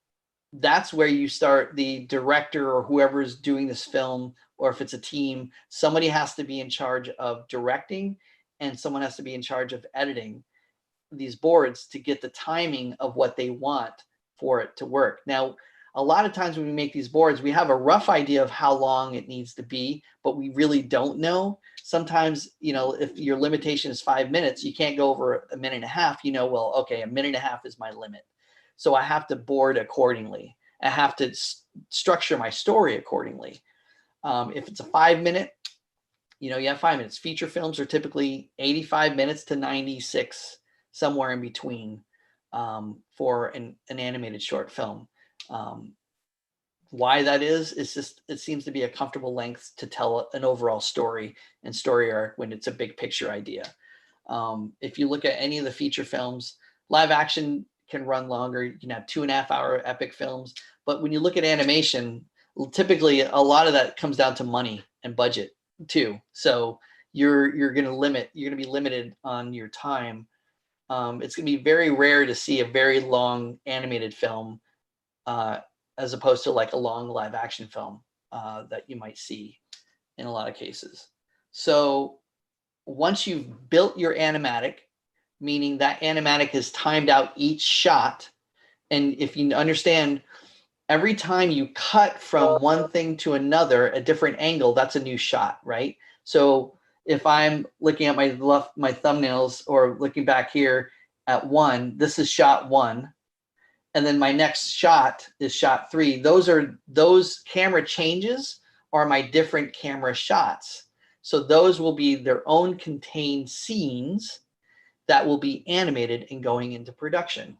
that's where you start. The director or whoever's doing this film, or if it's a team, somebody has to be in charge of directing and someone has to be in charge of editing these boards to get the timing of what they want for it to work. Now, a lot of times when we make these boards, we have a rough idea of how long it needs to be, but we really don't know. Sometimes, you know, if your limitation is 5 minutes, you can't go over a minute and a half. You know, well, okay, a minute and a half is my limit. So I have to board accordingly. I have to structure my story accordingly. If it's a 5 minute, you know, you have 5 minutes. Feature films are typically 85 minutes to 96, somewhere in between, for an animated short film. Why that is just, it seems to be a comfortable length to tell an overall story and story arc when it's a big picture idea. If you look at any of the feature films, live action can run longer. You can have 2.5 hour epic films. But when you look at animation, typically a lot of that comes down to money and budget too. So you're going to be limited on your time. It's going to be very rare to see a very long animated film as opposed to like a long live action film that you might see in a lot of cases. So once you've built your animatic, meaning that animatic has timed out each shot, and if you understand, every time you cut from one thing to another, a different angle, that's a new shot, right? So if I'm looking at my thumbnails or looking back here at 1, this is shot 1. And then my next shot is shot 3. Those camera changes are my different camera shots. So those will be their own contained scenes that will be animated and going into production.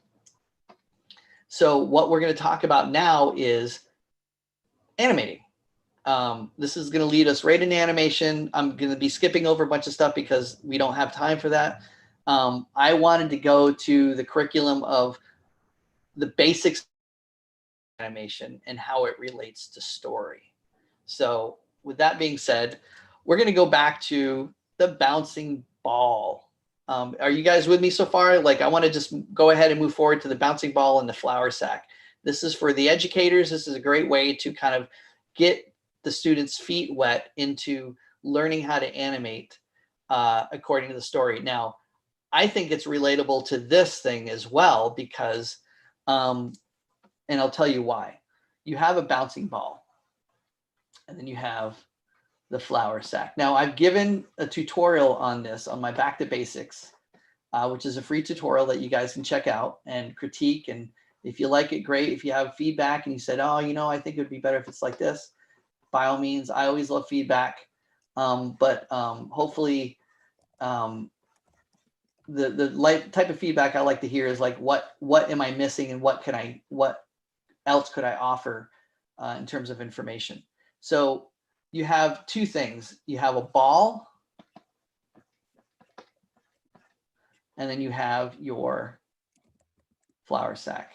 So what we're going to talk about now is animating. This is going to lead us right into animation. I'm going to be skipping over a bunch of stuff because we don't have time for that. I wanted to go to the curriculum of the basics of animation and how it relates to story. So with that being said, we're going to go back to the bouncing ball. Are you guys with me so far? Like, I want to just go ahead and move forward to the bouncing ball and the flour sack. This is for the educators. This is a great way to kind of get the students' feet wet into learning how to animate according to the story. Now, I think it's relatable to this thing as well because, and I'll tell you why. You have a bouncing ball, and then you have the flour sack. Now, I've given a tutorial on this on my Back to Basics, which is a free tutorial that you guys can check out and critique. And if you like it, great. If you have feedback and you said, oh, you know, I think it would be better if it's like this, by all means, I always love feedback. Hopefully the type of feedback I like to hear is like, what am I missing and what else could I offer in terms of information? So you have two things. You have a ball, and then you have your flour sack.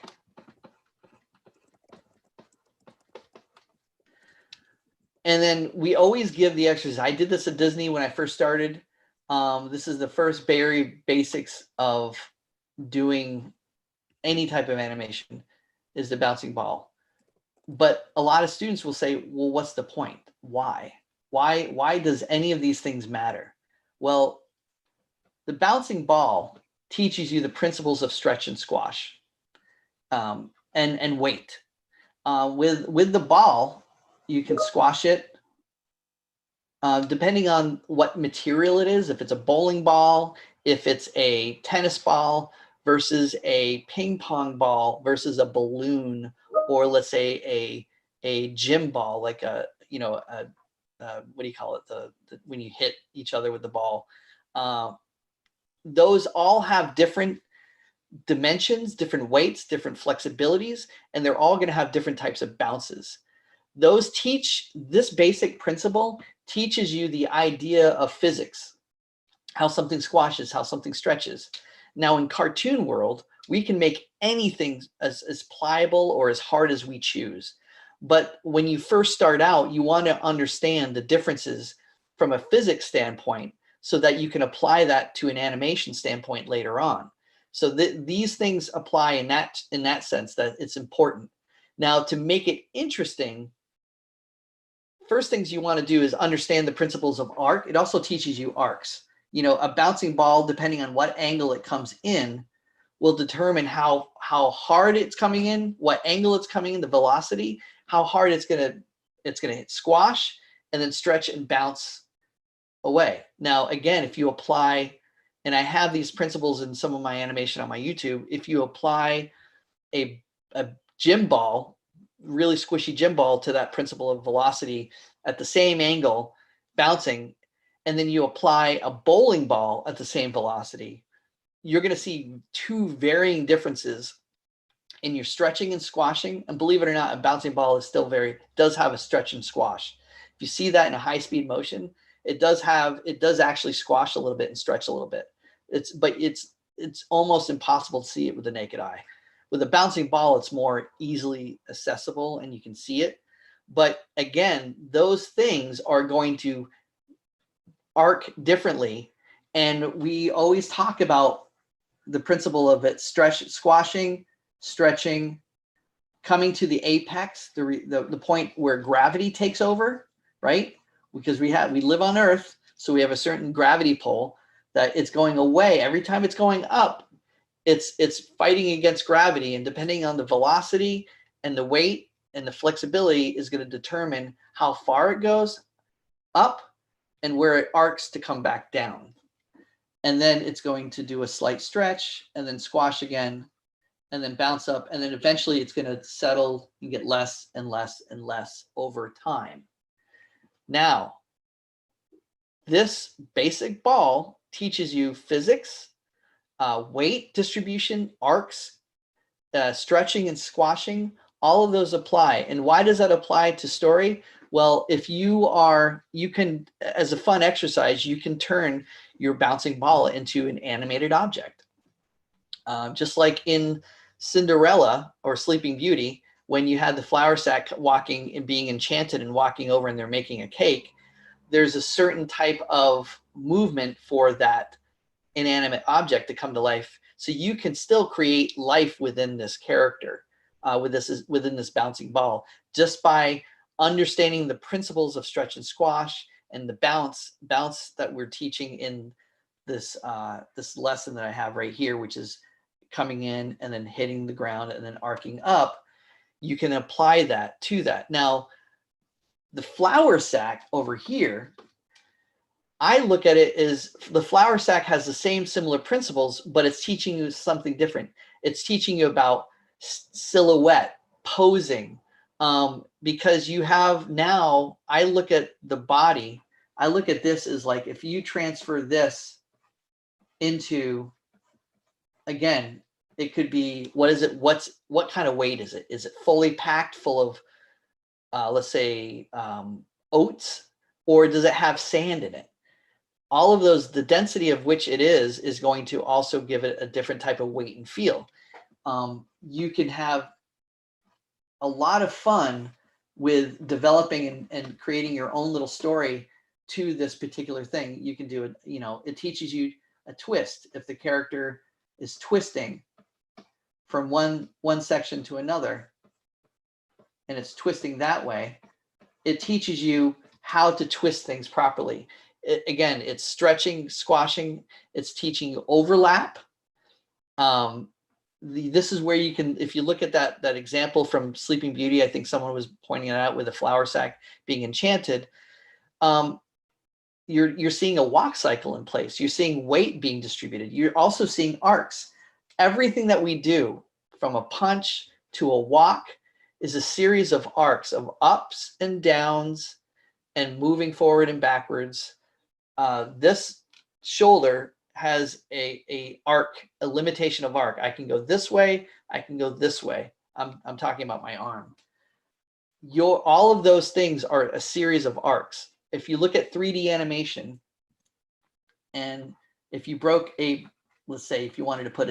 And then we always give the exercise. I did this at Disney when I first started. This is the first very basics of doing any type of animation is the bouncing ball. But a lot of students will say, well, what's the point? Why does any of these things matter? Well, the bouncing ball teaches you the principles of stretch and squash and weight. With the ball, you can squash it depending on what material it is. If it's a bowling ball, if it's a tennis ball versus a ping pong ball versus a balloon, or let's say a gym ball, like what do you call it? When you hit each other with the ball. Those all have different dimensions, different weights, different flexibilities, and they're all going to have different types of bounces. This basic principle teaches you the idea of physics, how something squashes, how something stretches. Now in cartoon world, we can make anything as pliable or as hard as we choose. But when you first start out, you want to understand the differences from a physics standpoint so that you can apply that to an animation standpoint later on. So these things apply in that sense, that it's important. Now, to make it interesting, first things you want to do is understand the principles of arc. It also teaches you arcs. You know, a bouncing ball, depending on what angle it comes in, will determine how hard it's coming in, what angle it's coming in, the velocity, how hard it's gonna hit squash, and then stretch and bounce away. Now, again, if you apply, and I have these principles in some of my animation on my YouTube, if you apply a gym ball, really squishy gym ball, to that principle of velocity at the same angle, bouncing, and then you apply a bowling ball at the same velocity, you're going to see two varying differences in your stretching and squashing. And believe it or not, a bouncing ball is still does have a stretch and squash. If you see that in a high speed motion, it does actually squash a little bit and stretch a little bit. It's almost impossible to see it with the naked eye. With a bouncing ball, it's more easily accessible and you can see it. But again, those things are going to arc differently. And we always talk about the principle of it squashing, stretching, coming to the apex, the point where gravity takes over, right? Because we live on Earth, so we have a certain gravity pull that it's going away. Every time it's going up, it's fighting against gravity, and depending on the velocity and the weight and the flexibility is going to determine how far it goes up and where it arcs to come back down. And then it's going to do a slight stretch and then squash again and then bounce up. And then eventually it's going to settle and get less and less and less over time. Now, this basic ball teaches you physics, weight distribution, arcs, stretching and squashing. All of those apply. And why does that apply to story? Well, if you can, as a fun exercise, you can turn your bouncing ball into an animated object. Just like in Cinderella or Sleeping Beauty, when you had the flour sack walking and being enchanted and walking over and they're making a cake, there's a certain type of movement for that inanimate object to come to life. So you can still create life within this character, within this bouncing ball, just by understanding the principles of stretch and squash and the bounce that we're teaching in this this lesson that I have right here, which is coming in and then hitting the ground and then arcing up. You can apply that to that. Now, the flour sack over here, I look at it as the flour sack has the same similar principles, but it's teaching you something different. It's teaching you about silhouette, posing, because you have now, I look at the body, I look at this as like, if you transfer this into, again, it could be, what kind of weight is it? Is it fully packed full of, let's say, oats, or does it have sand in it? All of those, the density of which it is going to also give it a different type of weight and feel. You can have a lot of fun with developing and creating your own little story to this particular thing. You can do it, it teaches you a twist. If the character is twisting from one section to another, and it's twisting that way, it teaches you how to twist things properly. Again, it's stretching, squashing, it's teaching you overlap. This is where you can, if you look at that example from Sleeping Beauty, I think someone was pointing it out with a flour sack being enchanted. You're seeing a walk cycle in place. You're seeing weight being distributed. You're also seeing arcs. Everything that we do, from a punch to a walk, is a series of arcs of ups and downs and moving forward and backwards. This shoulder has a arc, a limitation of arc. I can go this way, I can go this way. I'm talking about my arm. All of those things are a series of arcs. If you look at 3D animation, and if you broke let's say if you wanted to put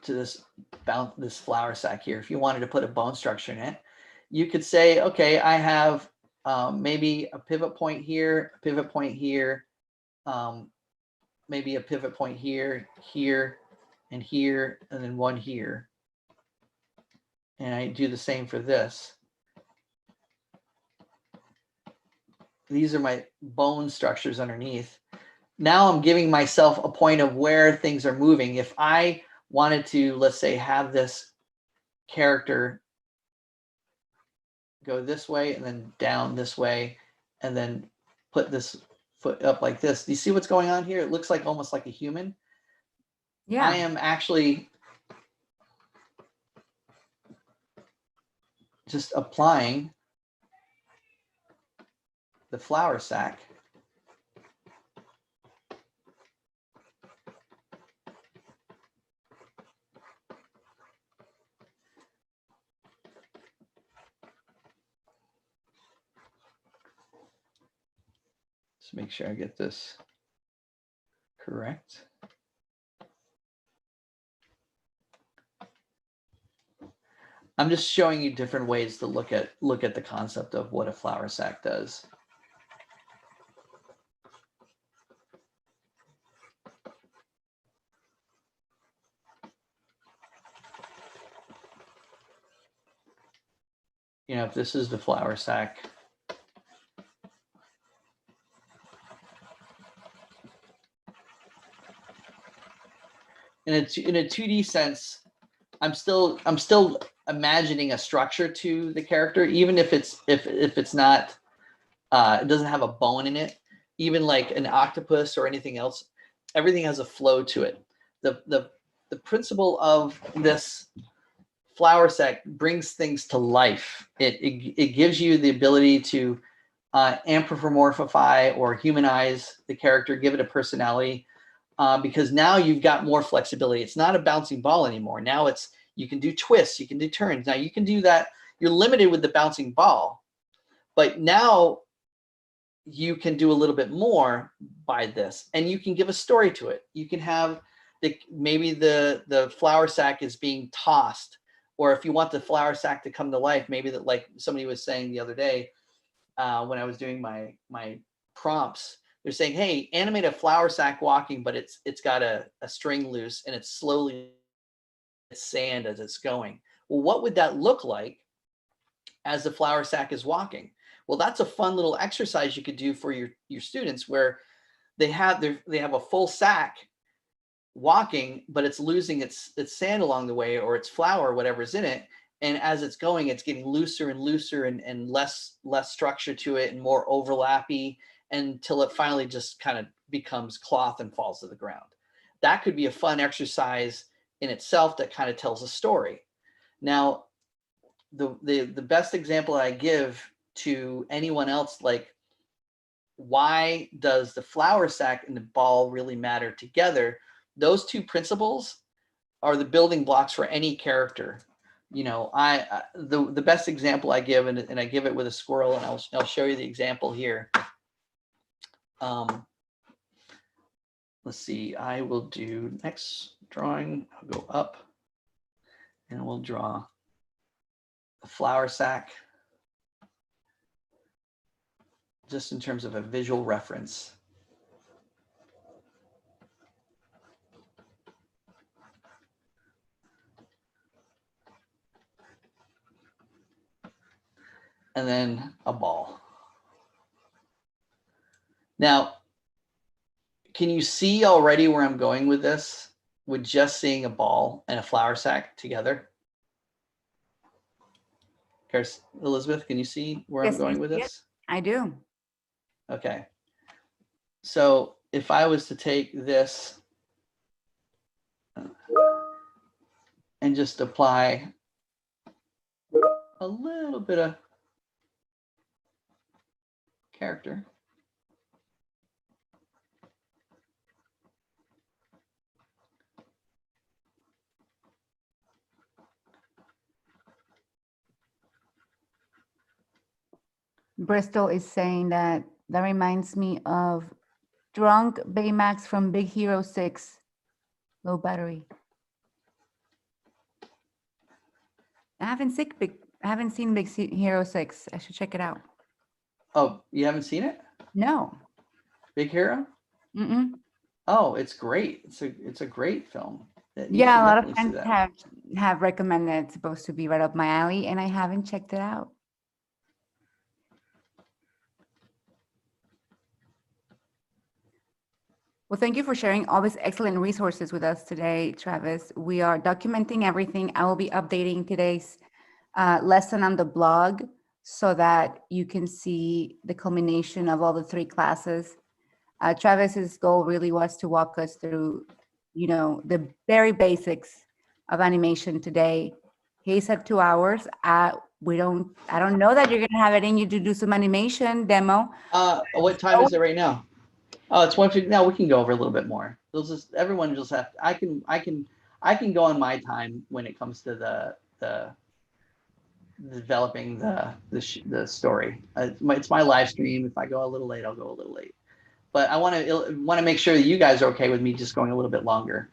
to this flour sack here, if you wanted to put a bone structure in it, you could say, okay, I have maybe a pivot point here, a pivot point here, maybe a pivot point here, here, and here, and then one here. And I do the same for this. These are my bone structures underneath. Now I'm giving myself a point of where things are moving. If I wanted to, let's say, have this character go this way and then down this way, and then put this foot up like this. Do you see what's going on here? It looks like almost like a human. Yeah. I am actually just applying the flour sack to make sure I get this correct. I'm just showing you different ways to look at the concept of what a flour sack does. You know, if this is the flour sack, in a 2D sense, I'm still imagining a structure to the character, even if it's not, it doesn't have a bone in it. Even like an octopus or anything else, everything has a flow to it. The principle of this flour sack brings things to life. It gives you the ability to anthropomorphify or humanize the character, give it a personality, because now you've got more flexibility. It's not a bouncing ball anymore. Now you can do twists, you can do turns. Now you can do that. You're limited with the bouncing ball, but now you can do a little bit more by this, and you can give a story to it. You can have maybe the flour sack is being tossed, or if you want the flour sack to come to life, maybe that, like somebody was saying the other day when I was doing my prompts, they're saying, hey, animate a flour sack walking, but it's got a string loose and it's slowly sand as it's going. Well, what would that look like as the flour sack is walking? Well, that's a fun little exercise you could do for your students, where they have a full sack walking, but it's losing its sand along the way, or its flour, whatever's in it. And as it's going, it's getting looser and looser and less structure to it and more overlappy, until it finally just kind of becomes cloth and falls to the ground. That could be a fun exercise in itself that kind of tells a story. Now, the best example I give to anyone else, like, why does the flour sack and the ball really matter together? Those two principles are the building blocks for any character. You know, the best example I give, and I give it with a squirrel, and I'll show you the example here. Let's see, I will do next drawing. I'll go up and we'll draw a flour sack, just in terms of a visual reference. And then a ball. Now, can you see already where I'm going with this, with just seeing a ball and a flour sack together? Elizabeth, can you see where I'm going with this? I do. Okay. So if I was to take this and just apply a little bit of character. Bristol is saying that reminds me of drunk Baymax from Big Hero 6, low battery. I haven't seen Hero 6. I should check it out. Oh, you haven't seen it? No. Big Hero? Mm-mm. Oh, it's great. It's a great film. You Yeah, should a lot of definitely see friends that. have recommended it's supposed to be right up my alley, and I haven't checked it out. Well, thank you for sharing all these excellent resources with us today, Travis. We are documenting everything. I will be updating today's lesson on the blog so that you can see the culmination of all the 3 classes. Travis's goal really was to walk us through, the very basics of animation today. He said 2 hours. I don't know that you're gonna have it in you to do some animation demo. What time is it right now? Oh, it's 1:50. Now we can go over a little bit more. Everyone just have. I can go on my time when it comes to the developing the story. It's my live stream. If I go a little late, I'll go a little late. But I want to make sure that you guys are okay with me just going a little bit longer.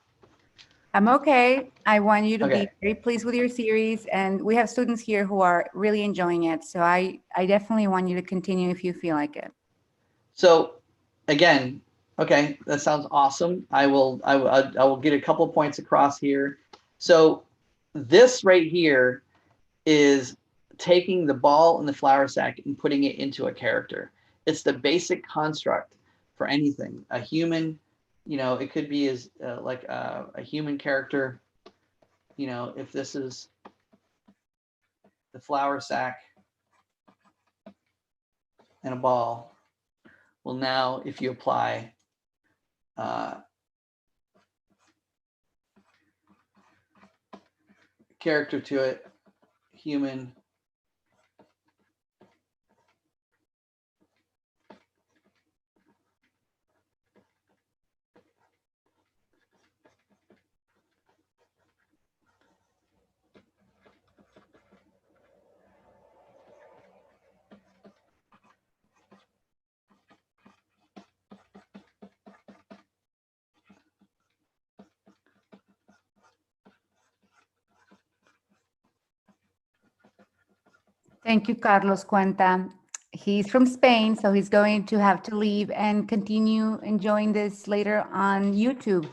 I'm okay. I want you to be Okay. very pleased with your series, and we have students here who are really enjoying it. So I definitely want you to continue if you feel like it. So, again, okay, that sounds awesome. I will get a couple of points across here. So, this right here is taking the ball and the flour sack and putting it into a character. It's the basic construct for anything. A human, it could be as like a human character. If this is the flour sack and a ball, well, now if you apply character to it, human, Thank you, Carlos Cuenta. He's from Spain, so he's going to have to leave and continue enjoying this later on YouTube.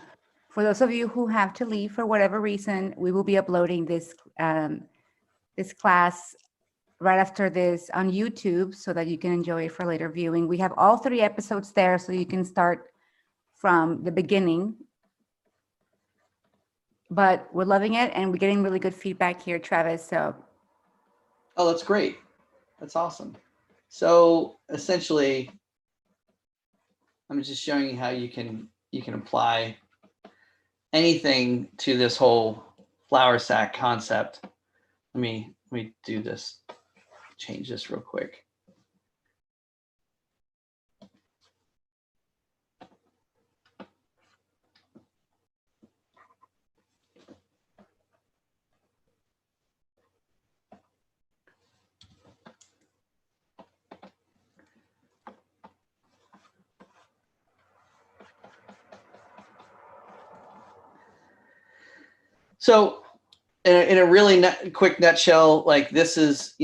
For those of you who have to leave for whatever reason, we will be uploading this class right after this on YouTube so that you can enjoy it for later viewing. We have all 3 episodes there, so you can start from the beginning. But we're loving it, and we're getting really good feedback here, Travis. So, oh, that's great. That's awesome. So essentially, I'm just showing you how you can apply anything to this whole flour sack concept. Let me do this. Change this real quick. So in a really quick nutshell, like this is,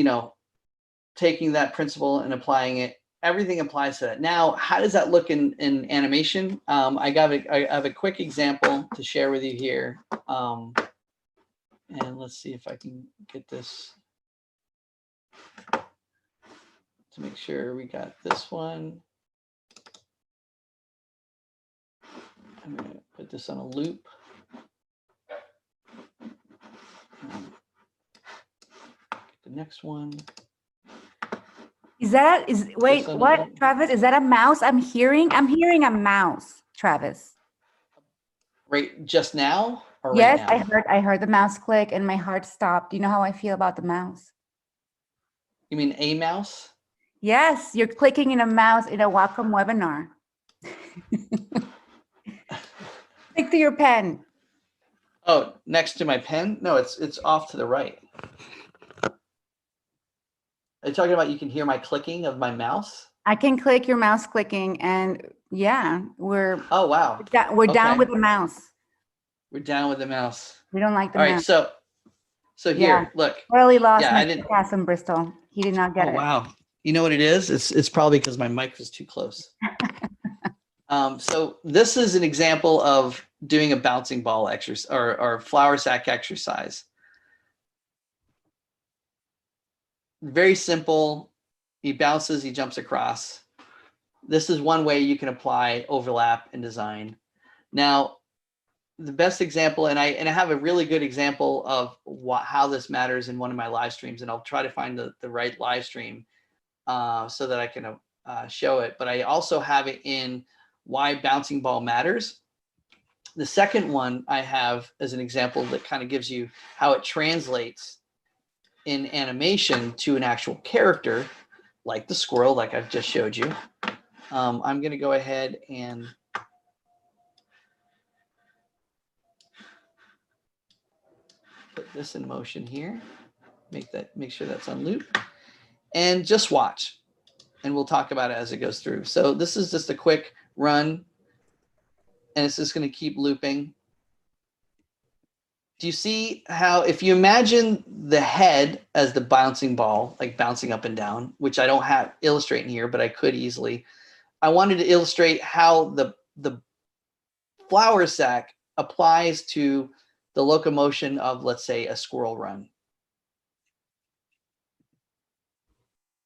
taking that principle and applying it. Everything applies to that. Now, how does that look in animation? I have a quick example to share with you here. And let's see if I can get this to make sure we got this one. I'm going to put this on a loop. The next one. Wait, what, Travis? Is that a mouse I'm hearing? I'm hearing a mouse, Travis. Right just now? Or yes, right now? I heard the mouse click and my heart stopped. You know how I feel about the mouse? You mean a mouse? Yes, you're clicking in a mouse in a Wacom webinar. Stick to your pen. Oh, next to my pen? No, it's off to the right. Are you talking about you can hear my clicking of my mouse? I can click your mouse clicking, and yeah, oh wow, we're down with the mouse. We're down with the mouse. We don't like the mouse. All right, so So Yeah. here, look. Really lost Yeah, I my didn't. sarcasm, Bristol. He did not get Oh, it. wow. You know what it is? It's probably because my mic was too close. So this is an example of doing a bouncing ball exercise or flour sack exercise. Very simple. He bounces, he jumps across. This is one way you can apply overlap in design. Now, the best example, and I have a really good example of how this matters in one of my live streams, and I'll try to find the right live stream so that I can show it. But I also have it in Why Bouncing Ball Matters. The second one I have as an example that kind of gives you how it translates in animation to an actual character, like the squirrel, like I've just showed you. I'm going to go ahead and put this in motion here. Make sure that's on loop, and just watch, and we'll talk about it as it goes through. So this is just a quick run, and it's just going to keep looping. Do you see how, if you imagine the head as the bouncing ball, like bouncing up and down, which I don't have illustrating here, but I could easily. I wanted to illustrate how the flour sack applies to the locomotion of, let's say, a squirrel run.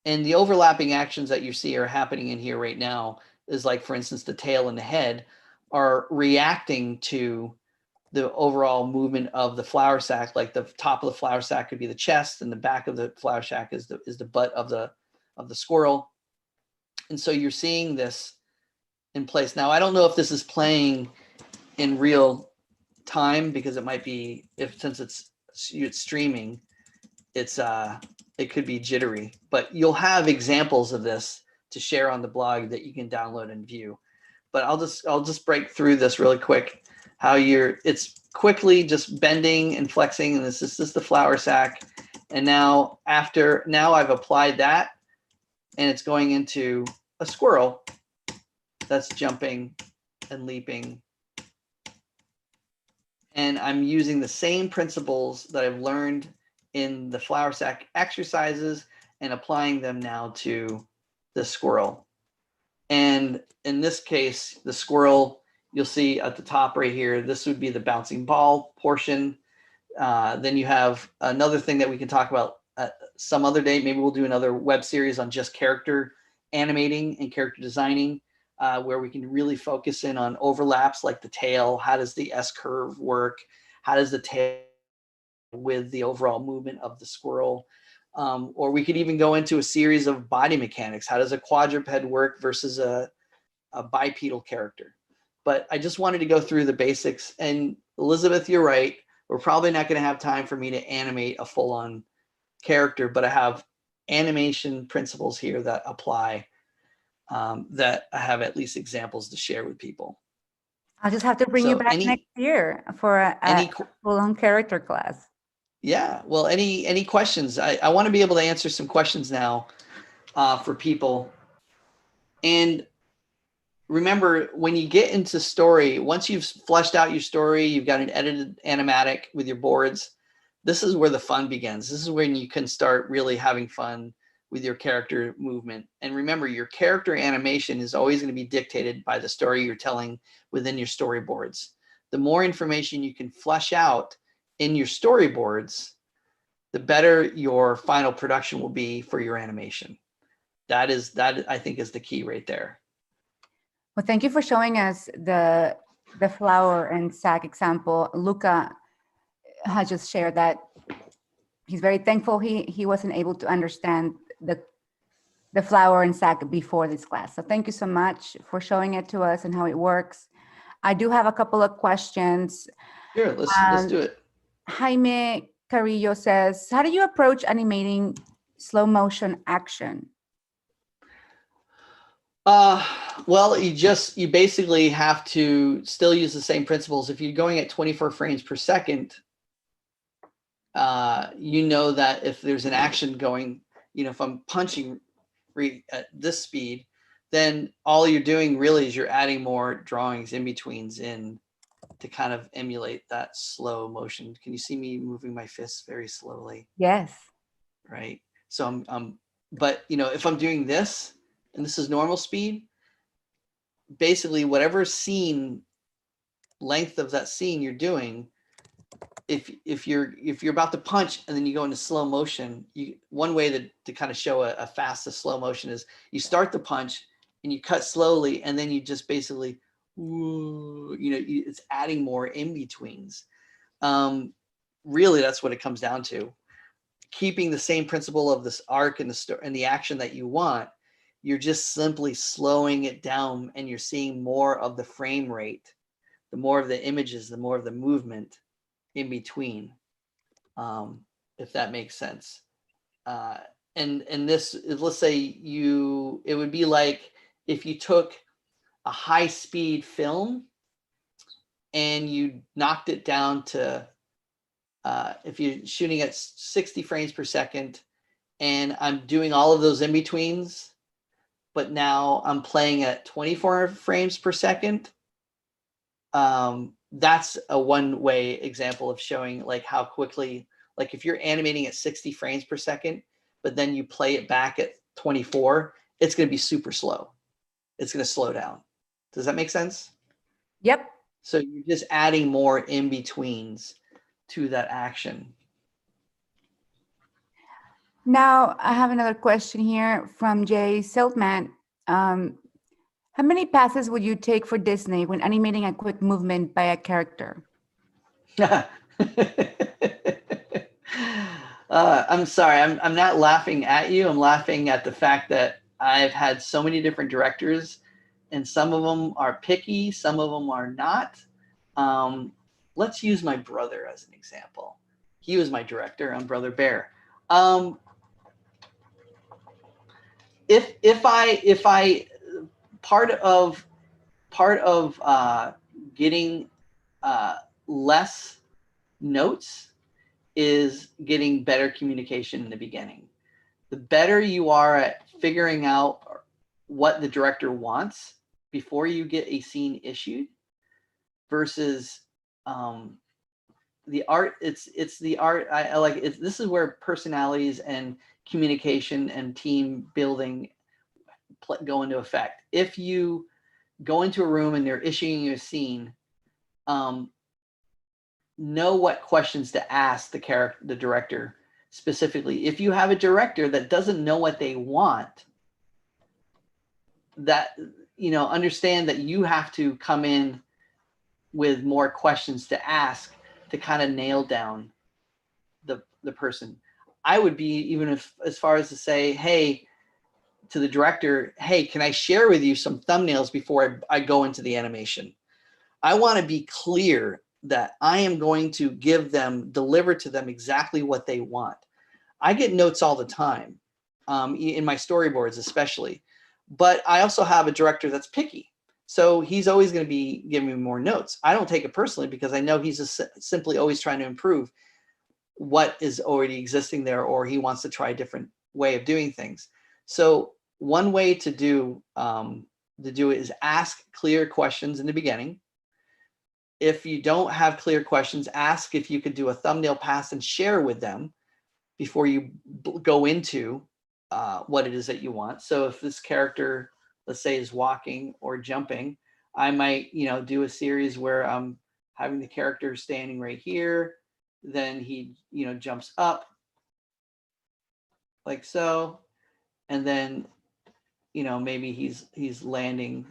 And the overlapping actions that you see are happening in here right now is, like, for instance, the tail and the head are reacting to the overall movement of the flour sack. Like the top of the flour sack could be the chest, and the back of the flour sack is the butt of the squirrel. And so you're seeing this in place. Now, I don't know if this is playing in real time, because it might be, since it's streaming, it could be jittery, but you'll have examples of this to share on the blog that you can download and view. But I'll just break through this really quick. How it's quickly just bending and flexing, and this is just the flour sack. And now I've applied that, and it's going into a squirrel that's jumping and leaping. And I'm using the same principles that I've learned in the flour sack exercises and applying them now to the squirrel. And in this case, the squirrel, you'll see at the top right here, this would be the bouncing ball portion. Then you have another thing that we can talk about some other day. Maybe we'll do another web series on just character animating and character designing, where we can really focus in on overlaps like the tail. How does the S curve work? How does the tail with the overall movement of the squirrel? Or we could even go into a series of body mechanics. How does a quadruped work versus a bipedal character? But I just wanted to go through the basics. And Elizabeth, you're right. We're probably not going to have time for me to animate a full-on character, but I have animation principles here that apply, that I have at least examples to share with people. I'll just have to bring you back next year for a full-on character class. Yeah. Well, any questions? I want to be able to answer some questions now for people. And remember, when you get into story, once you've fleshed out your story, you've got an edited animatic with your boards, this is where the fun begins. This is when you can start really having fun with your character movement. And remember, your character animation is always going to be dictated by the story you're telling within your storyboards. The more information you can flesh out in your storyboards, the better your final production will be for your animation. That I think is the key right there. Well, thank you for showing us the flower and sack example. Luca has just shared that he's very thankful he wasn't able to understand the flower and sack before this class. So thank you so much for showing it to us and how it works. I do have a couple of questions. Sure, let's do it. Jaime Carrillo says, how do you approach animating slow motion action? Well, you basically have to still use the same principles. If you're going at 24 frames per second, you know that if there's an action going, if I'm punching at this speed, then all you're doing really is you're adding more drawings in betweens in to kind of emulate that slow motion. Can you see me moving my fists very slowly? Yes. Right. So but you know, if I'm doing this and this is normal speed, basically whatever scene length of that scene you're doing, if you're about to punch and then you go into slow motion, one way to kind of show a fast to slow motion is you start the punch and you cut slowly, and then you just basically, you know, it's adding more in betweens. Really, that's what it comes down to. Keeping the same principle of this arc and the action that you want, you're just simply slowing it down, and you're seeing more of the frame rate, the more of the images, the more of the movement in between, if that makes sense. And this, let's say it would be like if you took a high speed film and you knocked it down to, if you're shooting at 60 frames per second, and I'm doing all of those in-betweens, but now I'm playing at 24 frames per second. That's a one-way example of showing like how quickly, like if you're animating at 60 frames per second, but then you play it back at 24, it's going to be super slow. It's going to slow down. Does that make sense? Yep. So you're just adding more in-betweens to that action. Now I have another question here from Jay Seltman. How many passes would you take for Disney when animating a quick movement by a character? I'm sorry, I'm not laughing at you. I'm laughing at the fact that I've had so many different directors, and some of them are picky, some of them are not. Let's use my brother as an example. He was my director on Brother Bear. If I part of getting less notes is getting better communication in the beginning. The better you are at figuring out what the director wants before you get a scene issued versus the art, it's the art. I like it. This is where personalities and communication and team building go into effect. If you go into a room and they're issuing you a scene, know what questions to ask the director specifically. If you have a director that doesn't know what they want, that, you know, understand that you have to come in with more questions to ask to kind of nail down the person. I would be even as far as to say, hey, to the director, hey, can I share with you some thumbnails before I go into the animation? I want to be clear that I am going to deliver to them exactly what they want. I get notes all the time, in my storyboards especially, but I also have a director that's picky. So he's always going to be giving me more notes. I don't take it personally because I know he's just simply always trying to improve what is already existing there, or he wants to try a different way of doing things. So one way to do it is ask clear questions in the beginning. If you don't have clear questions, ask if you could do a thumbnail pass and share with them before you go into what it is that you want. So if this character, let's say, is walking or jumping, I might, you know, do a series where I'm having the character standing right here, then he, you know, jumps up like so, and then, you know, maybe he's landing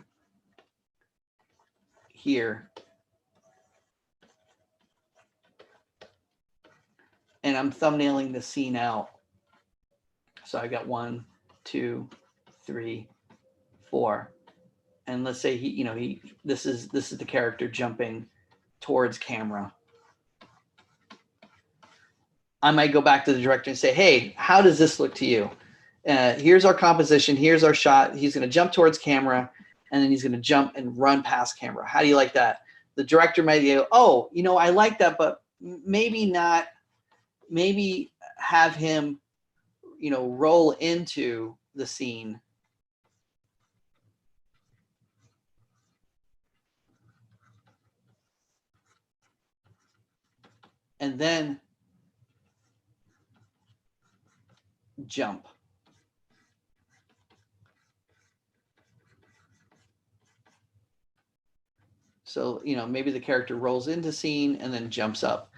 here, and I'm thumbnailing the scene out. So I got 1, 2, 3, 4, and let's say this is the character jumping towards camera. I might go back to the director and say, hey, how does this look to you? Here's our composition. Here's our shot. He's going to jump towards camera, and then he's going to jump and run past camera. How do you like that? The director might go, oh, you know, I like that, but maybe not. Maybe have him, you know, roll into the scene. and then jump. So, you know, maybe the character rolls into scene and then jumps up.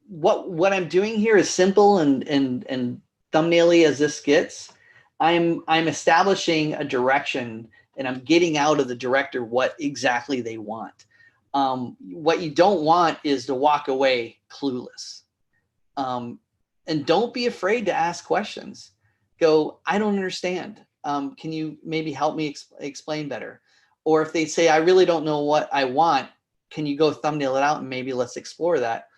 What I'm doing here is simple and thumbnail-y as this gets. I'm establishing a direction, and I'm getting out of the director what exactly they want. What you don't want is to walk away clueless. And don't be afraid to ask questions. Go, I don't understand. Can you maybe help me explain better? Or if they say, I really don't know what I want, can you go thumbnail it out and maybe let's explore that?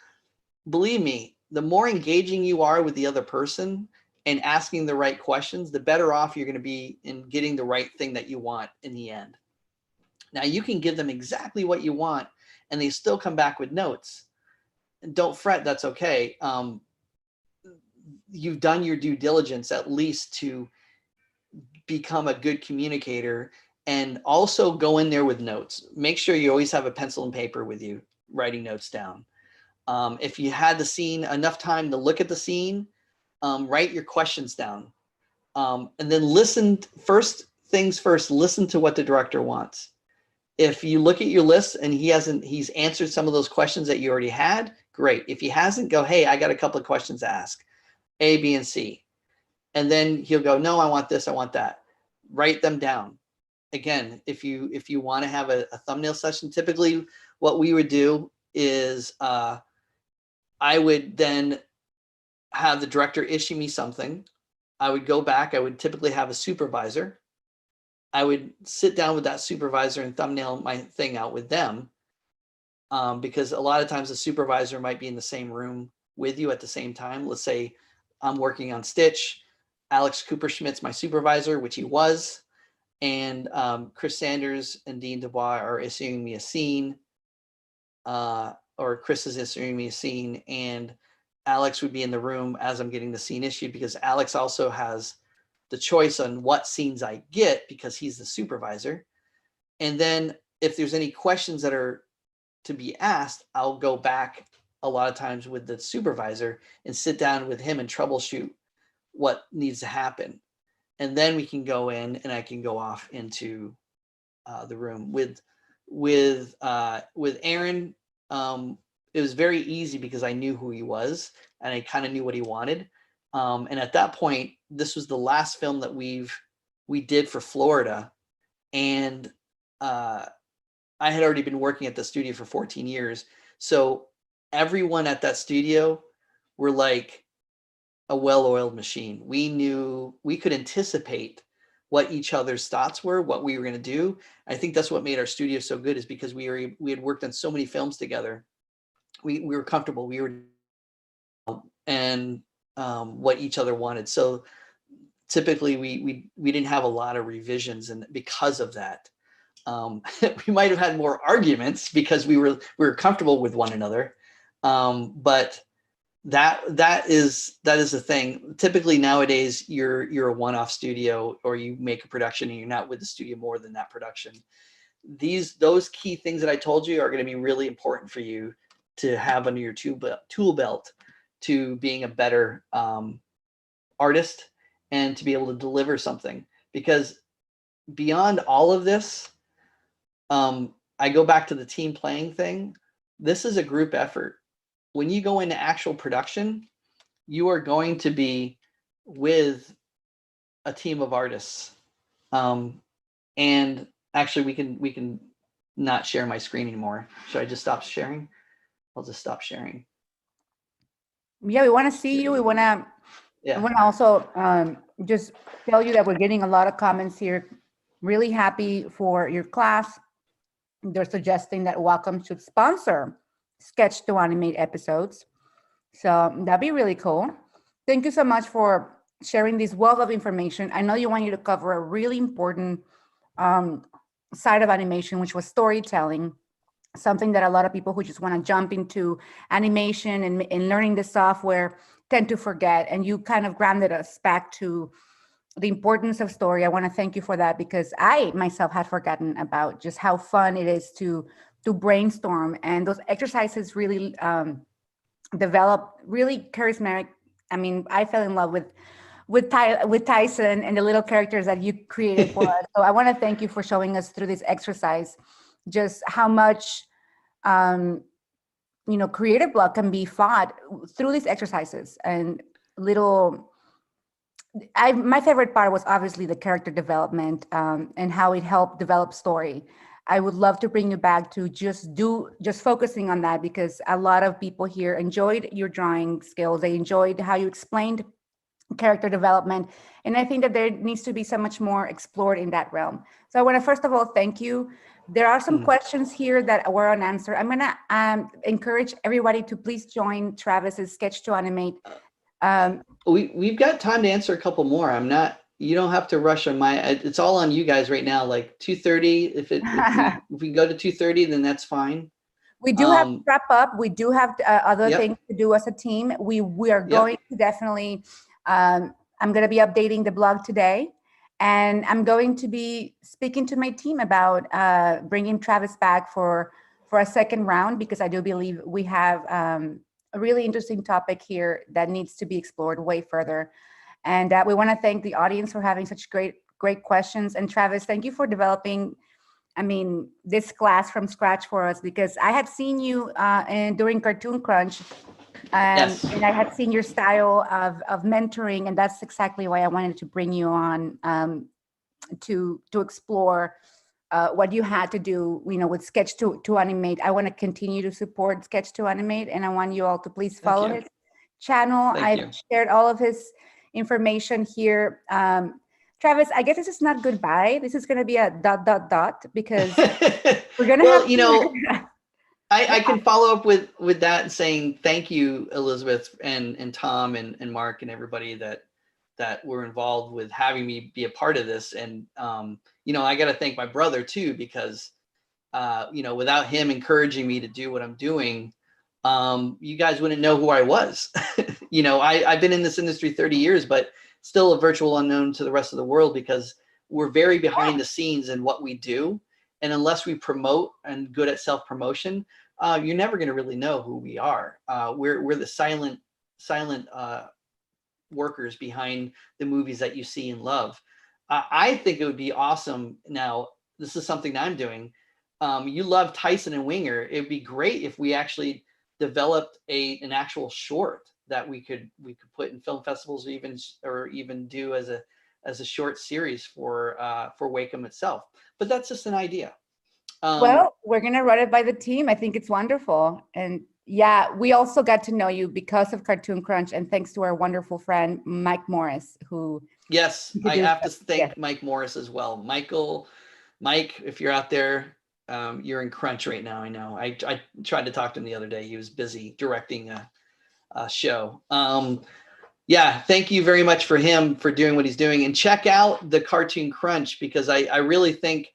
Believe me, the more engaging you are with the other person and asking the right questions, the better off you're going to be in getting the right thing that you want in the end. Now, you can give them exactly what you want and they still come back with notes. And don't fret, that's okay. You've done your due diligence at least to become a good communicator, and also go in there with notes. Make sure you always have a pencil and paper with you, writing notes down. If you had the scene enough time to look at the scene, write your questions down, and then listen. First things first, listen to what the director wants. If you look at your list and he's answered some of those questions that you already had, great. If he hasn't, go, hey, I got a couple of questions to ask, A, B, and C. And then he'll go, no, I want this, I want that. Write them down. Again, if you want to have a thumbnail session, typically what we would do is I would then have the director issue me something. I would go back. I would typically have a supervisor. I would sit down with that supervisor and thumbnail my thing out with them, because a lot of times the supervisor might be in the same room with you at the same time. Let's say I'm working on Stitch. Alex Cooper-Schmidt's my supervisor, which he was, and Chris Sanders and Dean Dubois are issuing me a scene, or Chris is issuing me a scene, and Alex would be in the room as I'm getting the scene issued, because Alex also has the choice on what scenes I get because he's the supervisor. And then if there's any questions that are to be asked, I'll go back a lot of times with the supervisor and sit down with him and troubleshoot what needs to happen. And then we can go in and I can go off into the room with Aaron. It was very easy because I knew who he was and I kind of knew what he wanted. And at that point, this was the last film that we did for Florida. And I had already been working at the studio for 14 years. So everyone at that studio were like a well-oiled machine. We knew, we could anticipate what each other's thoughts were, what we were going to do. I think that's what made our studio so good, is because we had worked on so many films together. We were comfortable. We were, and what each other wanted. So typically we didn't have a lot of revisions, and because of that, we might have had more arguments because we were comfortable with one another. But that is the thing. Typically nowadays you're a one-off studio, or you make a production and you're not with the studio more than that production. Those key things that I told you are going to be really important for you to have under your tool belt to being a better artist and to be able to deliver something. Because beyond all of this, I go back to the team playing thing. This is a group effort. When you go into actual production, you are going to be with a team of artists. And actually we can not share my screen anymore. Should I just stop sharing? I'll just stop sharing. Yeah, we want to see you. We want to, yeah. I want to also just tell you that we're getting a lot of comments here. Really happy for your class. They're suggesting that Wacom should sponsor Sketch to Animate episodes. So that'd be really cool. Thank you so much for sharing this wealth of information. I know you want you to cover a really important side of animation, which was storytelling, something that a lot of people who just want to jump into animation and learning the software tend to forget. And you kind of grounded us back to the importance of story. I want to thank you for that, because I myself had forgotten about just how fun it is to brainstorm, and those exercises really develop really charismatic. I mean, I fell in love with Tyson and the little characters that you created for us. So I want to thank you for showing us through this exercise just how much creative block can be fought through these exercises and little. My favorite part was obviously the character development and how it helped develop story. I would love to bring you back to just focusing on that, because a lot of people here enjoyed your drawing skills. They enjoyed how you explained character development. And I think that there needs to be so much more explored in that realm. So I want to first of all thank you. There are some questions here that were unanswered. I'm going to encourage everybody to please join Travis's Sketch to Animate. We've got time to answer a couple more. You don't have to rush on it's all on you guys right now. Like 2:30, if we go to 2:30, then that's fine. We do have to wrap up. We do have other things to do as a team. We are going to definitely, I'm going to be updating the blog today, and I'm going to be speaking to my team about bringing Travis back for a second round, because I do believe we have a really interesting topic here that needs to be explored way further. And we want to thank the audience for having such great questions. And Travis, thank you for developing, this class from scratch for us, because I had seen you during Cartoon Crunch, and I had seen your style of mentoring, and that's exactly why I wanted to bring you on to explore what you had to do, with Sketch to Animate. I want to continue to support Sketch to Animate, and I want you all to please follow his channel. I've shared all of his information here. Travis, I guess this is not goodbye. This is going to be a ... because we're going to I can follow up with that, saying thank you, Elizabeth and Tom and Mark and everybody that were involved with having me be a part of this. And, I got to thank my brother too, because, without him encouraging me to do what I'm doing, you guys wouldn't know who I was. I've been in this industry 30 years, but still a virtual unknown to the rest of the world, because we're very behind the scenes in what we do. And unless we promote and good at self-promotion, you're never going to really know who we are. We're the silent workers behind the movies that you see and love. I think it would be awesome. Now, this is something that I'm doing. You love Tyson and Winger. It'd be great if we actually developed an actual short that we could put in film festivals, or even do as a short series for Wacom itself. But that's just an idea. Well, we're going to run it by the team. I think it's wonderful. And yeah, we also got to know you because of Cartoon Crunch, and thanks to our wonderful friend, Mike Morris, who... Yes, I have to thank Mike Morris as well. Mike, if you're out there, you're in Crunch right now. I know. I tried to talk to him the other day. He was busy directing a show. Thank you very much for him for doing what he's doing. And check out the Cartoon Crunch, because I really think,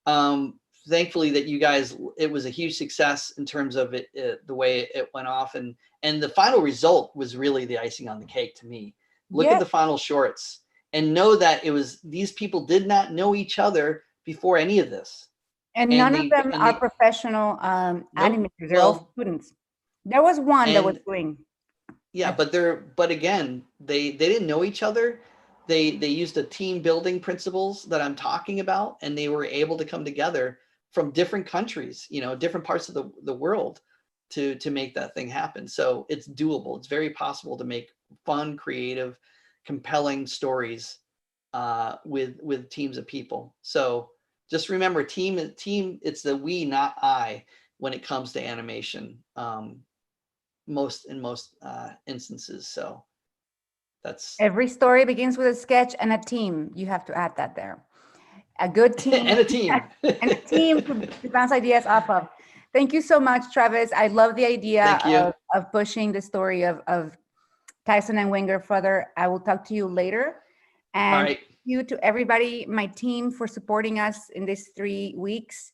thankfully, that you guys, it was a huge success in terms of the way it went off. And the final result was really the icing on the cake to me. Look at the final shorts and know that these people did not know each other before any of this. And none of them are professional animators. They're all students. There was one that was doing. Yeah, but again, they didn't know each other. They used the team building principles that I'm talking about, and they were able to come together from different countries, different parts of the world to make that thing happen. So it's doable. It's very possible to make fun, creative, compelling stories with teams of people. So just remember, team, it's the we, not I, when it comes to animation, most instances. So that's... Every story begins with a sketch and a team. You have to add that there. A good team. And a team. And a team to bounce ideas off of. Thank you so much, Travis. I love the idea of pushing the story of Tyson and Winger further. I will talk to you later. And thank you to everybody, my team, for supporting us in these 3 weeks.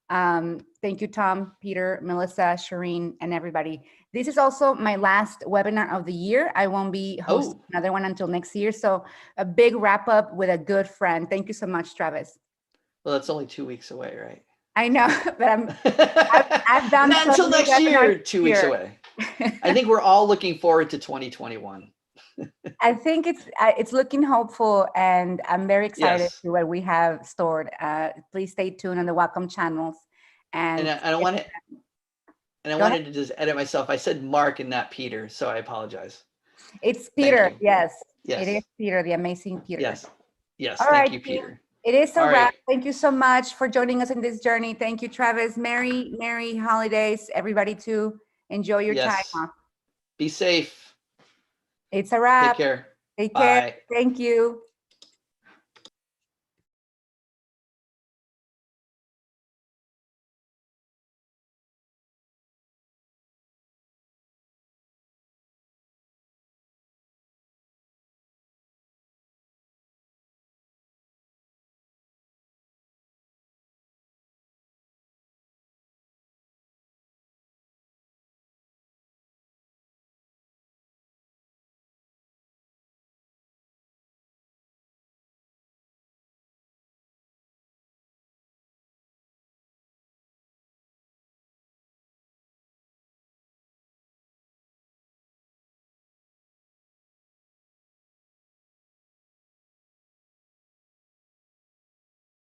Thank you, Tom, Peter, Melissa, Shireen, and everybody. This is also my last webinar of the year. I won't be hosting another one until next year. So a big wrap up with a good friend. Thank you so much, Travis. Well, that's only 2 weeks away, right? I know, but I've done Not so until many next year, webinars 2 weeks here. away. I think we're all looking forward to 2021. I think it's looking hopeful, and I'm very excited Yes. to what we have stored. Please stay tuned on the Wacom channels. And And I don't want to, and I go ahead. wanted to just edit myself. I said Mark and not Peter, so I apologize. It's Thank Peter. you. Yes, Yes. it is Peter, the amazing Peter. Yes. Yes. All Thank right, you, team. Peter. It is a All wrap. right. Thank you so much for joining us in this journey. Thank you, Travis. Merry holidays, everybody, too. Enjoy your time Yes. off. Be safe. It's a Take wrap. care. Take care. Bye. Thank you.